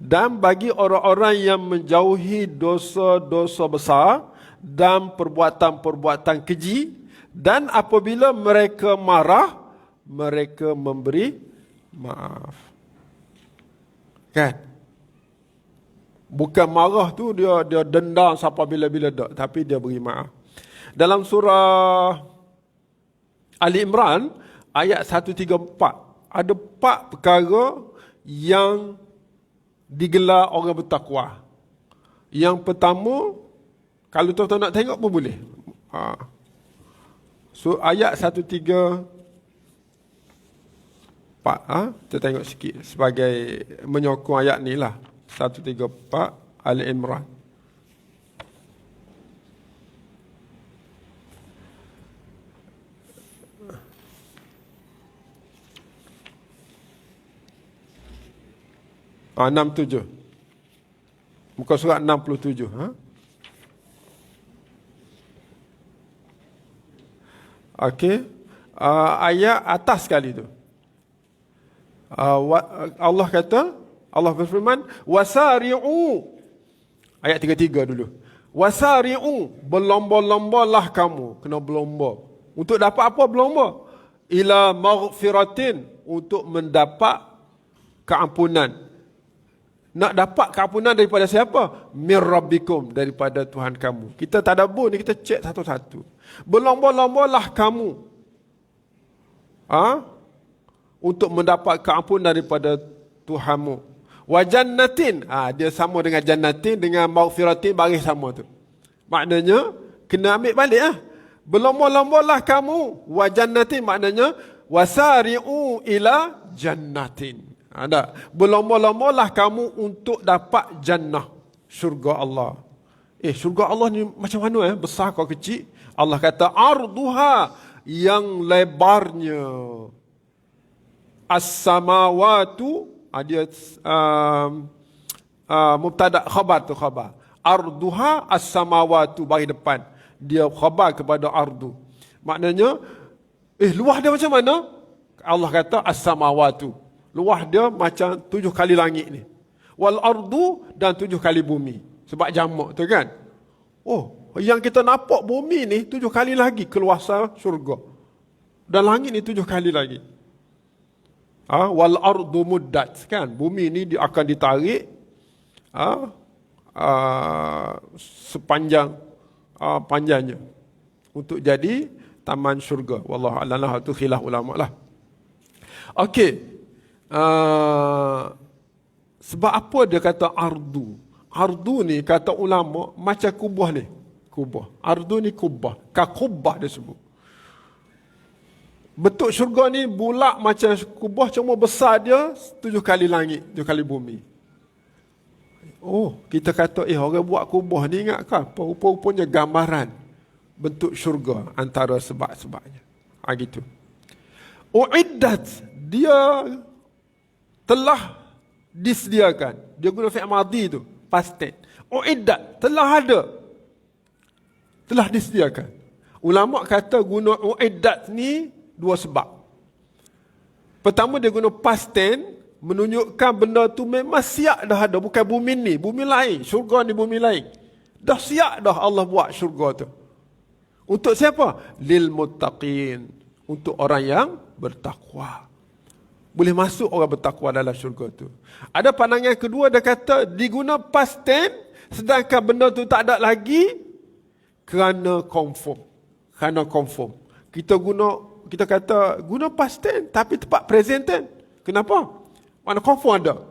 Dan bagi orang-orang yang menjauhi dosa-dosa besar dan perbuatan-perbuatan keji, dan apabila mereka marah, mereka memberi maaf. Kan? Bukan marah tu dia dendam sampai bila-bila tak, tapi dia beri maaf. Dalam surah Ali Imran ayat 134 ada 4 perkara yang digelar orang bertakwa. Yang pertama, kalau tuan-tuan nak tengok pun boleh. So ayat 134 Kita tengok sikit sebagai menyokong ayat ni lah. 134 Ali Imran. Ah, 67. Muka surat 67. Okey. Ayat atas sekali tu. Allah kata, Allah berfirman, wasari'u. Ayat 33 dulu. Wasari'u, berlomba-lombalah kamu. Kena berlomba. Untuk dapat apa berlomba? Ila maghfiratin, untuk mendapat keampunan. Nak dapat keampunan daripada siapa? Mir rabbikum, daripada Tuhan kamu. Kita tadabbur ni, kita cek satu-satu. Berlomba-lombalah kamu untuk mendapat keampunan daripada Tuhanmu. Wa jannatin, dia sama dengan jannatin, dengan maghfiratin, baris sama tu. Maknanya kena ambil balik Berlomba-lombalah kamu. Wa jannatin maknanya wasari'u ila jannatin. Ada. Berlomba-lombalah kamu untuk dapat jannah, syurga Allah. Syurga Allah ni macam mana besar kau kecil? Allah kata arduha, yang lebarnya. As-samawatu, dia mubtada khabar tu khabar. Arduha as-samawatu, bagi depan. Dia khabar kepada ardu. Maknanya luah dia macam mana? Allah kata as-samawatu. Luah dia macam 7 kali langit ni. Wal ardu, dan 7 kali bumi. Sebab jamak tu kan. Yang kita nampak bumi ni 7 kali lagi keluasan syurga. Dan langit ni 7 kali lagi. Wal ardu muddat, kan. Bumi ni dia akan ditarik sepanjang panjangnya untuk jadi taman syurga. Wallahu a'lam, tu khilaf ulama lah. Okey. Sebab apa dia kata ardu? Ardu ni kata ulama macam kubah ni. Kubah. Ardu ni kubah. Kubah dia sebut. Bentuk syurga ni bulat macam kubah, cuma besar dia 7 kali langit, 7 kali bumi. Kita kata orang buat kubah ni ingat ke apa? Rupa-rupanya gambaran bentuk syurga antara sebab-sebabnya. Gitu. Uiddat, dia telah disediakan. Dia guna fi'il madhi tu, past tense. Uiddat, telah ada. Telah disediakan. Ulama kata guna uiddat ni 2 sebab. Pertama, dia guna past tense, menunjukkan benda tu memang siap dah ada. Bukan bumi ni, bumi lain. Syurga ni bumi lain. Dah siap dah Allah buat syurga tu. Untuk siapa? Lil muttaqin. Untuk orang yang bertakwa. Boleh masuk orang bertakwa dalam syurga tu. Ada pandangan kedua, dia kata diguna past tense, sedangkan benda tu tak ada lagi kerana confirm. Kerana confirm. Kita kata guna past tense tapi tepat present tense. Kenapa? Mana confirm ada.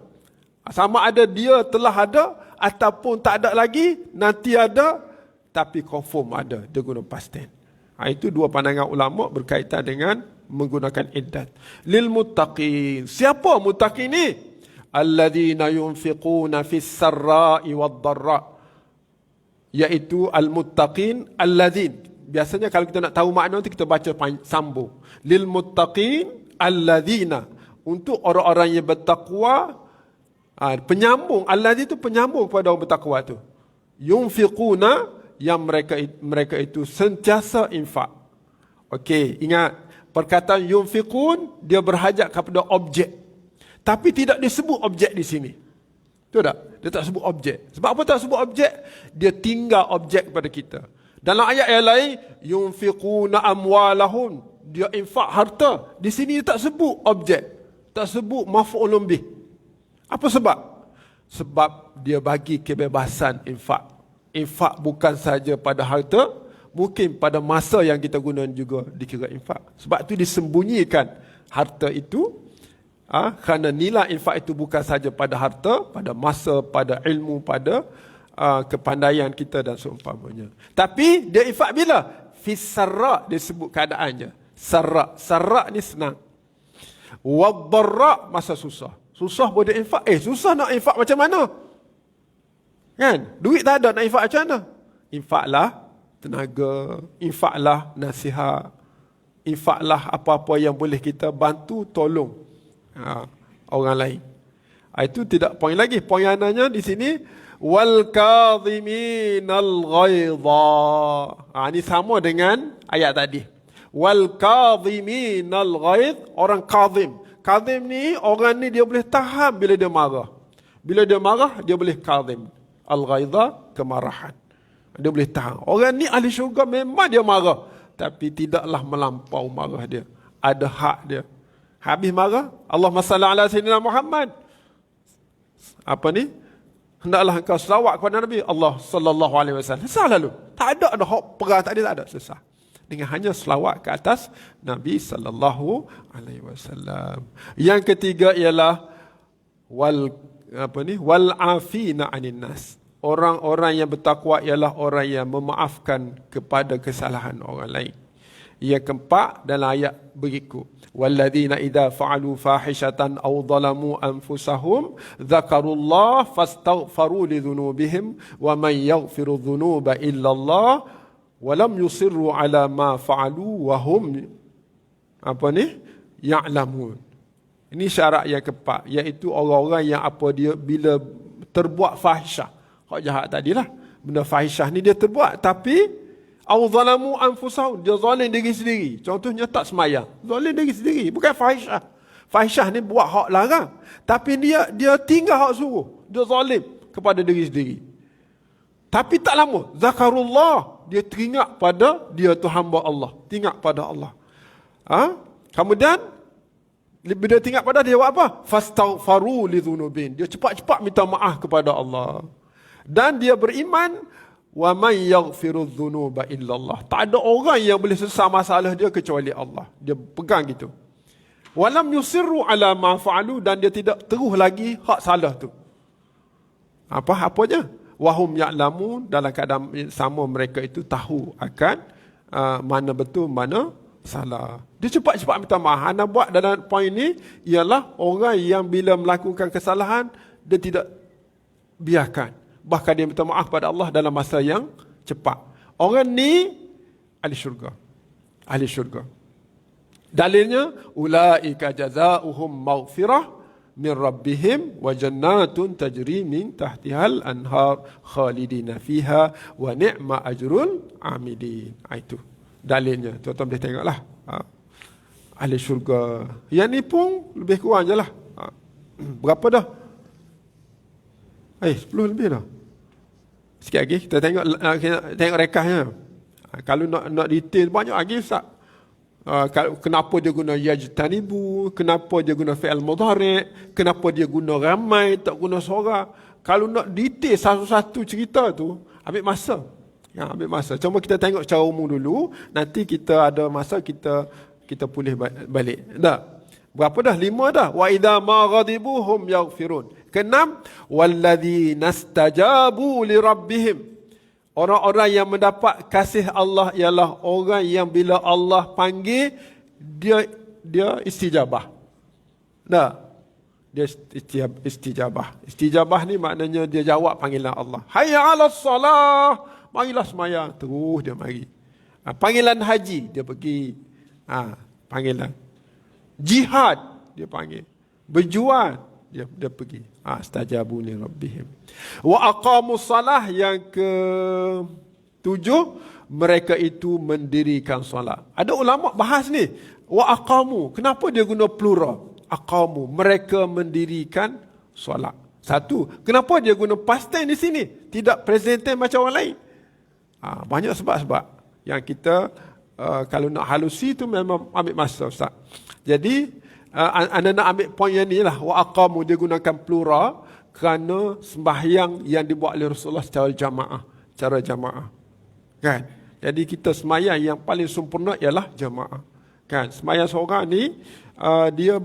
Sama ada dia telah ada ataupun tak ada lagi, nanti ada, tapi confirm ada. Dia guna past tense. Itu 2 pandangan ulama berkaitan dengan menggunakan iddat. Lil muttaqin. Siapa muttaqin ni? Alladzina yunfiquna fis sarra'i wad dharra. Iaitu al-muttaqin alladzin. Biasanya kalau kita nak tahu makna tu kita baca sambung. Lil muttaqin alladzina. Untuk orang-orang yang bertakwa, penyambung. Alladzin itu penyambung kepada orang bertakwa tu. Yunfiquna, yang mereka itu sentiasa infak. Okey, ingat perkataan yunfiqun dia berhajat kepada objek. Tapi tidak disebut objek di sini. Betul tak? Dia tak sebut objek. Sebab apa tak sebut objek? Dia tinggal objek kepada kita. Dalam ayat yang lain, yunfiquna amwalahum, dia infak harta. Di sini dia tak sebut objek. Tak sebut maf'ulun bih. Apa sebab? Sebab dia bagi kebebasan infak. Infak bukan saja pada harta, mungkin pada masa yang kita guna juga dikira infak. Sebab itu disembunyikan harta itu, kerana nilai infak itu bukan saja pada harta, pada masa, pada ilmu, pada kepandaian kita dan seumpamanya. Tapi dia infak bila? Fis sarra, dia sebut keadaannya. Sarra. Sarra ni senang. Wadh-dharra, masa susah. Susah boleh infak. Susah nak infak macam mana? Kan? Duit tak ada, nak infak macam mana? Infaklah tenaga, infaklah nasihat, infaklah apa-apa yang boleh kita bantu, tolong orang lain. Itu tidak poin lagi. Poin ananya di sini, wal kadhiminal ghaidha. Ini sama dengan ayat tadi. Wal kadhiminal ghaidh, orang kadhim. Kadhim ni, orang ni dia boleh tahan bila dia marah. Bila dia marah, dia boleh kadhim. Al-ghaidha, kemarahan. Dia boleh tahan. Orang ni ahli syurga memang dia marah, tapi tidaklah melampau marah dia. Ada hak dia. Habis marah, Allahumma salli ala sayyidina Muhammad. Apa ni? Hendaklah engkau selawat kepada Nabi Allah sallallahu alaihi wasallam. Selesai lalu. Tak ada hak perah, tak ada, selesai. Dengan hanya selawat ke atas Nabi sallallahu alaihi wasallam. Yang ketiga ialah wal afina 'anin nas. Orang-orang yang bertakwa ialah orang yang memaafkan kepada kesalahan orang lain. Yang keempat dalam ayat berikut, walladzina idza fa'alu fahishatan aw zalamu anfusahum dzakarullaha fastaghfaru lidzunubihim wa man yaghfiru dzunuba illa Allah wa lam yusirru ala ma fa'alu wa hum ya'lamun. Ini syarat yang keempat, iaitu orang-orang yang dia bila terbuat fahisyah, hak jahat tadilah, benda fahisyah ni dia terbuat, tapi au zalamu anfusahum, dia zalim diri sendiri. Contohnya tak semayang, zalim diri sendiri, bukan fahisyah. Fahisyah ni buat hak larang, tapi dia tinggal hak suruh, dia zalim kepada diri sendiri. Tapi tak lama, zakarullah, dia teringat pada dia tu hamba Allah, teringat pada Allah. Kemudian bila teringat pada dia buat apa? Fastaghfaru lidzunubin, dia cepat-cepat minta maaf kepada Allah. Dan dia beriman, wa man yaghfiru dzunuba illallah. Tak ada orang yang boleh selesai masalah dia kecuali Allah. Dia pegang gitu. Walam yusirru ala ma fa'alu, dan dia tidak terus lagi hak salah tu. Apa-apanya? Wahum ya'lamun, dalam keadaan sama mereka itu tahu akan mana betul, mana salah. Dia cepat-cepat minta maaf. Anda buat dalam poin ini ialah orang yang bila melakukan kesalahan, dia tidak biarkan. Bahkan dia minta maaf pada Allah dalam masa yang cepat. Orang ni ahli syurga. Ahli syurga. Dalilnya, ulaika jazaohum maghfirah min rabbihim wa jannatun tajri min tahtihal anhar khalidina fiha wa ni'ma ajrul amilin. Itu dalilnya. Tuan-tuan boleh tengoklah. Ahli syurga. Yang ni pun lebih kurang je lah. Berapa dah? 10 lebih dah. Sikit lagi kita tengok rekahnya. Kalau nak detail banyak lagi Ustaz. Kenapa dia guna yajtanibu, kenapa dia guna fi'il mudhari', kenapa dia guna ramai tak guna seorang. Kalau nak detail satu-satu cerita tu, ambil masa. Ambil masa. Cuma kita tengok secara umum dulu, nanti kita ada masa kita pulih balik. Dah. Berapa dah? 5 dah. Wa idza ma ghadibu hum yaghfirun. Keenam, walladzina stajabu li rabbihim. Orang-orang yang mendapat kasih Allah ialah orang yang bila Allah panggil, dia istijabah. Nah, dia istijabah. Istijabah ni maknanya dia jawab panggilan Allah. Hayya 'alas salah, marilah sembahyang, terus dia mari. Panggilan haji, dia pergi. Panggilan jihad, dia panggil. Berjuang, dia pergi. Stajabu li rabbihim. Wa aqamus salah, yang ke-7, mereka itu mendirikan solat. Ada ulama bahas ni. Wa aqamu, kenapa dia guna plural? Aqamu, mereka mendirikan solat. Satu, kenapa dia guna past tense di sini? Tidak present tense macam orang lain. Banyak sebab-sebab yang kita kalau nak halusi tu memang ambil masa Ustaz. Jadi anda nak ambil poin yang ni lah. Wa aqamu, dia gunakan plural kerana sembahyang yang dibuat oleh Rasulullah secara jamaah. Kan? Jadi kita sembahyang yang paling sempurna ialah jamaah. Kan? Sembahyang seorang ni dia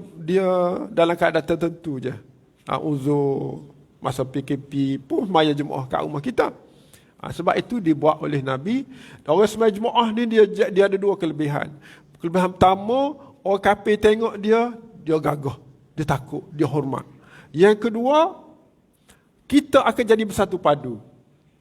dalam keadaan tertentu je. Uzur, masa PKP pun sembahyang jemaah kat rumah kita. Sebab itu dibuat oleh Nabi. Orang sembahyang jemaah ni dia ada dua kelebihan. Kelebihan pertama, orang kafir tengok dia dia gagah, dia takut, dia hormat. Yang kedua, kita akan jadi bersatu padu.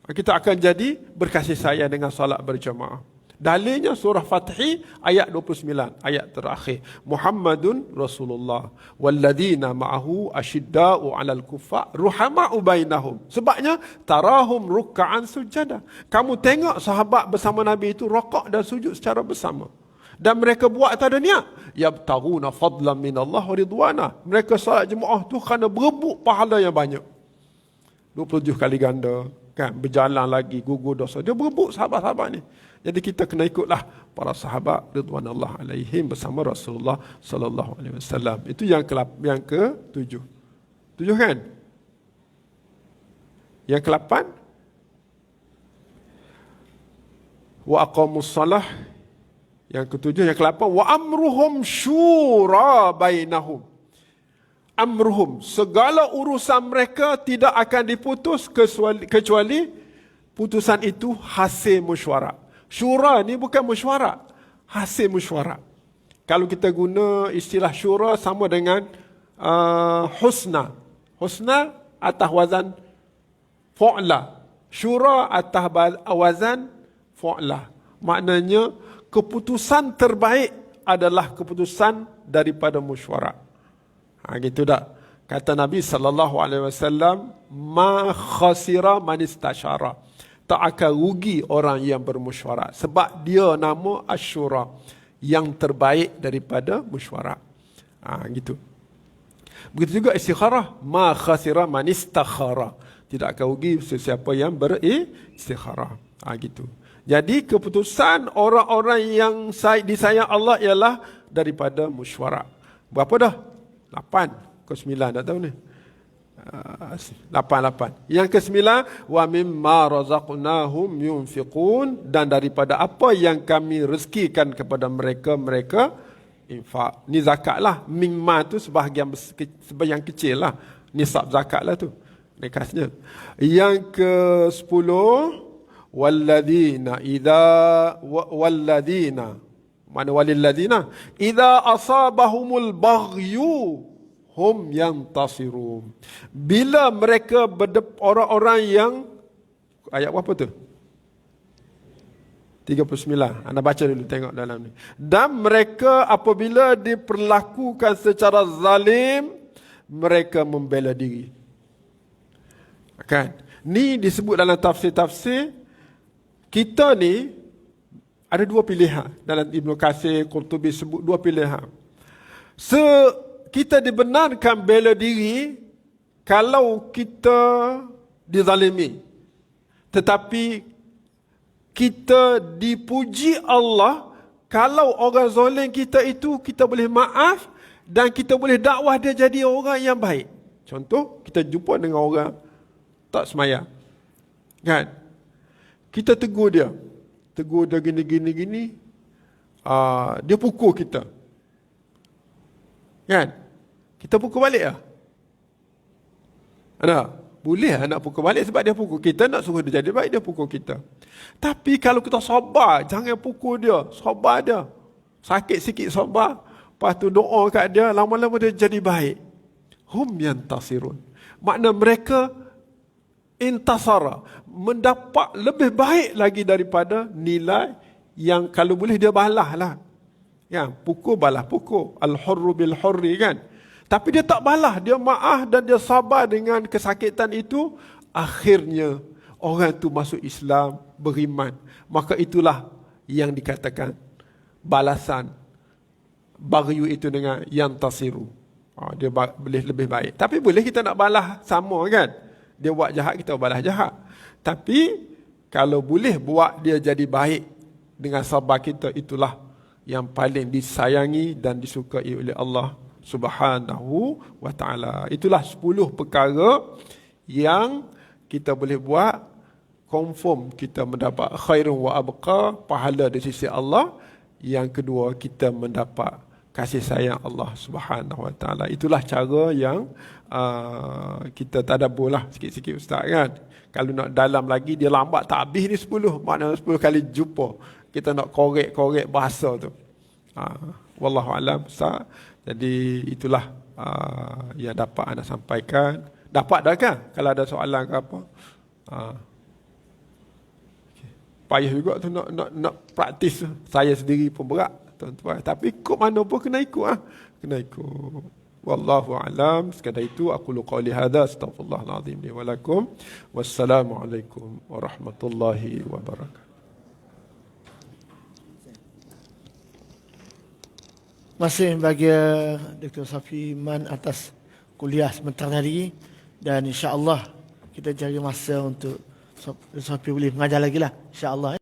Kita akan jadi berkasih sayang dengan solat berjamaah. Dalilnya surah Fathi ayat 29, ayat terakhir. Muhammadun Rasulullah walladzina ma'ahu asyidda'u 'alal kuffar ruhama'u bainahum. Sebabnya tarahum ruk'an sujada. Kamu tengok sahabat bersama Nabi itu rakaat dan sujud secara bersama. Dan mereka buat tak ada niat. Yabtaghuna fadlan minallah wa ridwana. Mereka salat jemaah tu kerana berebut pahala yang banyak. 27 kali ganda, kan, berjalan lagi, gugur dosa. Dia berebut sahabat-sahabat ni. Jadi kita kena ikutlah para sahabat ridwanullah alaihim bersama Rasulullah sallallahu alaihi wasallam. Itu yang ke-7. 7 kan? Yang ke-8 wa aqamus salah. Yang ke-7, yang ke-8 wa amruhum syura bainahum. Amruhum, segala urusan mereka tidak akan diputus kecuali putusan itu hasil mesyuarat. Syura ni bukan mesyuarat, hasil mesyuarat. Kalau kita guna istilah syura sama dengan husna. Husna atas wazan fu'la. Syura atas wazan fu'la. Maknanya keputusan terbaik adalah keputusan daripada mesyuarat. Gitu tak? Kata Nabi SAW, ma khasira man istashara. Tak akan rugi orang yang bermesyuarat. Sebab dia nama Asyura, yang terbaik daripada mesyuarat. Gitu. Begitu juga istikharah. Ma khasira man istakhara. Tidak akan rugi sesiapa yang beristikharah. Gitu. Jadi keputusan orang-orang yang disayang Allah ialah daripada mesyuarat. Berapa dah? 8 ke 9 tak tahu ni. 8. Yang ke-9, wa mimma razaqnahum yunfiqun, dan daripada apa yang kami rezekikan kepada mereka infak. Ni zakat lah. Mimma tu sebahagian kecil lah. Nisab zakat lah tu. Nekasnya. Yang ke-10, walladzina mana walilladzina idza asabahumul baghyu hum yantasirun. Bila mereka orang-orang yang, ayat berapa tu? 39. Anda baca dulu, tengok dalam ni. Dan mereka apabila diperlakukan secara zalim, mereka membela diri. Kan? Ni disebut dalam tafsir-tafsir. Kita ni ada 2 pilihan. Dalam Ibn Katsir, Qurtubi sebut 2 pilihan. Kita dibenarkan bela diri kalau kita dizalimi. Tetapi kita dipuji Allah kalau orang zalim kita itu kita boleh maaf dan kita boleh dakwah dia jadi orang yang baik. Contoh, kita jumpa dengan orang tak semaya. Kan? Kita tegur dia gini. Dia pukul kita. Kan? Kita pukul balik lah. Ada? Boleh lah nak pukul balik sebab dia pukul kita. Nak suruh dia jadi baik, dia pukul kita. Tapi kalau kita sabar, jangan pukul dia. Sabar dia. Sakit sikit sabar. Lepas tu doa kat dia, lama-lama dia jadi baik. Hum yantasirun. Makna mereka intasara, mendapat lebih baik lagi daripada nilai yang kalau boleh dia balas lah. Ya, pukul balas pukul. Al-hurru bil-hurri kan. Tapi dia tak balas, dia maaf dan dia sabar dengan kesakitan itu. Akhirnya orang itu masuk Islam, beriman. Maka itulah yang dikatakan balasan baghyu itu dengan yantasiru. Dia boleh lebih baik. Tapi boleh kita nak balas sama kan. Dia buat jahat, kita balas jahat. Tapi kalau boleh buat dia jadi baik dengan sabar kita, itulah yang paling disayangi dan disukai oleh Allah Subhanahu wa ta'ala. Itulah 10 perkara yang kita boleh buat, confirm kita mendapat khairun wa abqa, pahala dari sisi Allah. Yang kedua, kita mendapat kasih sayang Allah Subhanahu wa ta'ala. Itulah cara yang kita tadabbur lah sikit-sikit Ustaz kan. Kalau nak dalam lagi, dia lambat tak habis ni 10. Maknanya 10 kali jumpa. Kita nak korek bahasa tu. Wallahu alam Ustaz. Jadi itulah yang dapat anda sampaikan. Dapat dah kan? Kalau ada soalan ke apa. Okay. Payah juga tu nak praktis. Saya sendiri pun berat, tuan-tuan. Tapi ikut mana pun kena ikut. Kena ikut. Wallahu a'lam. Sekadar itu aku qauli hadza, astaghfirullahal azim li wa lakum. Wassalamualaikum warahmatullahi wabarakatuh. Masih bagi Dr. Safi Man atas kuliah sebentar tadi, dan insya-Allah kita cari masa untuk Safi boleh mengajar lagi lah, insya-Allah.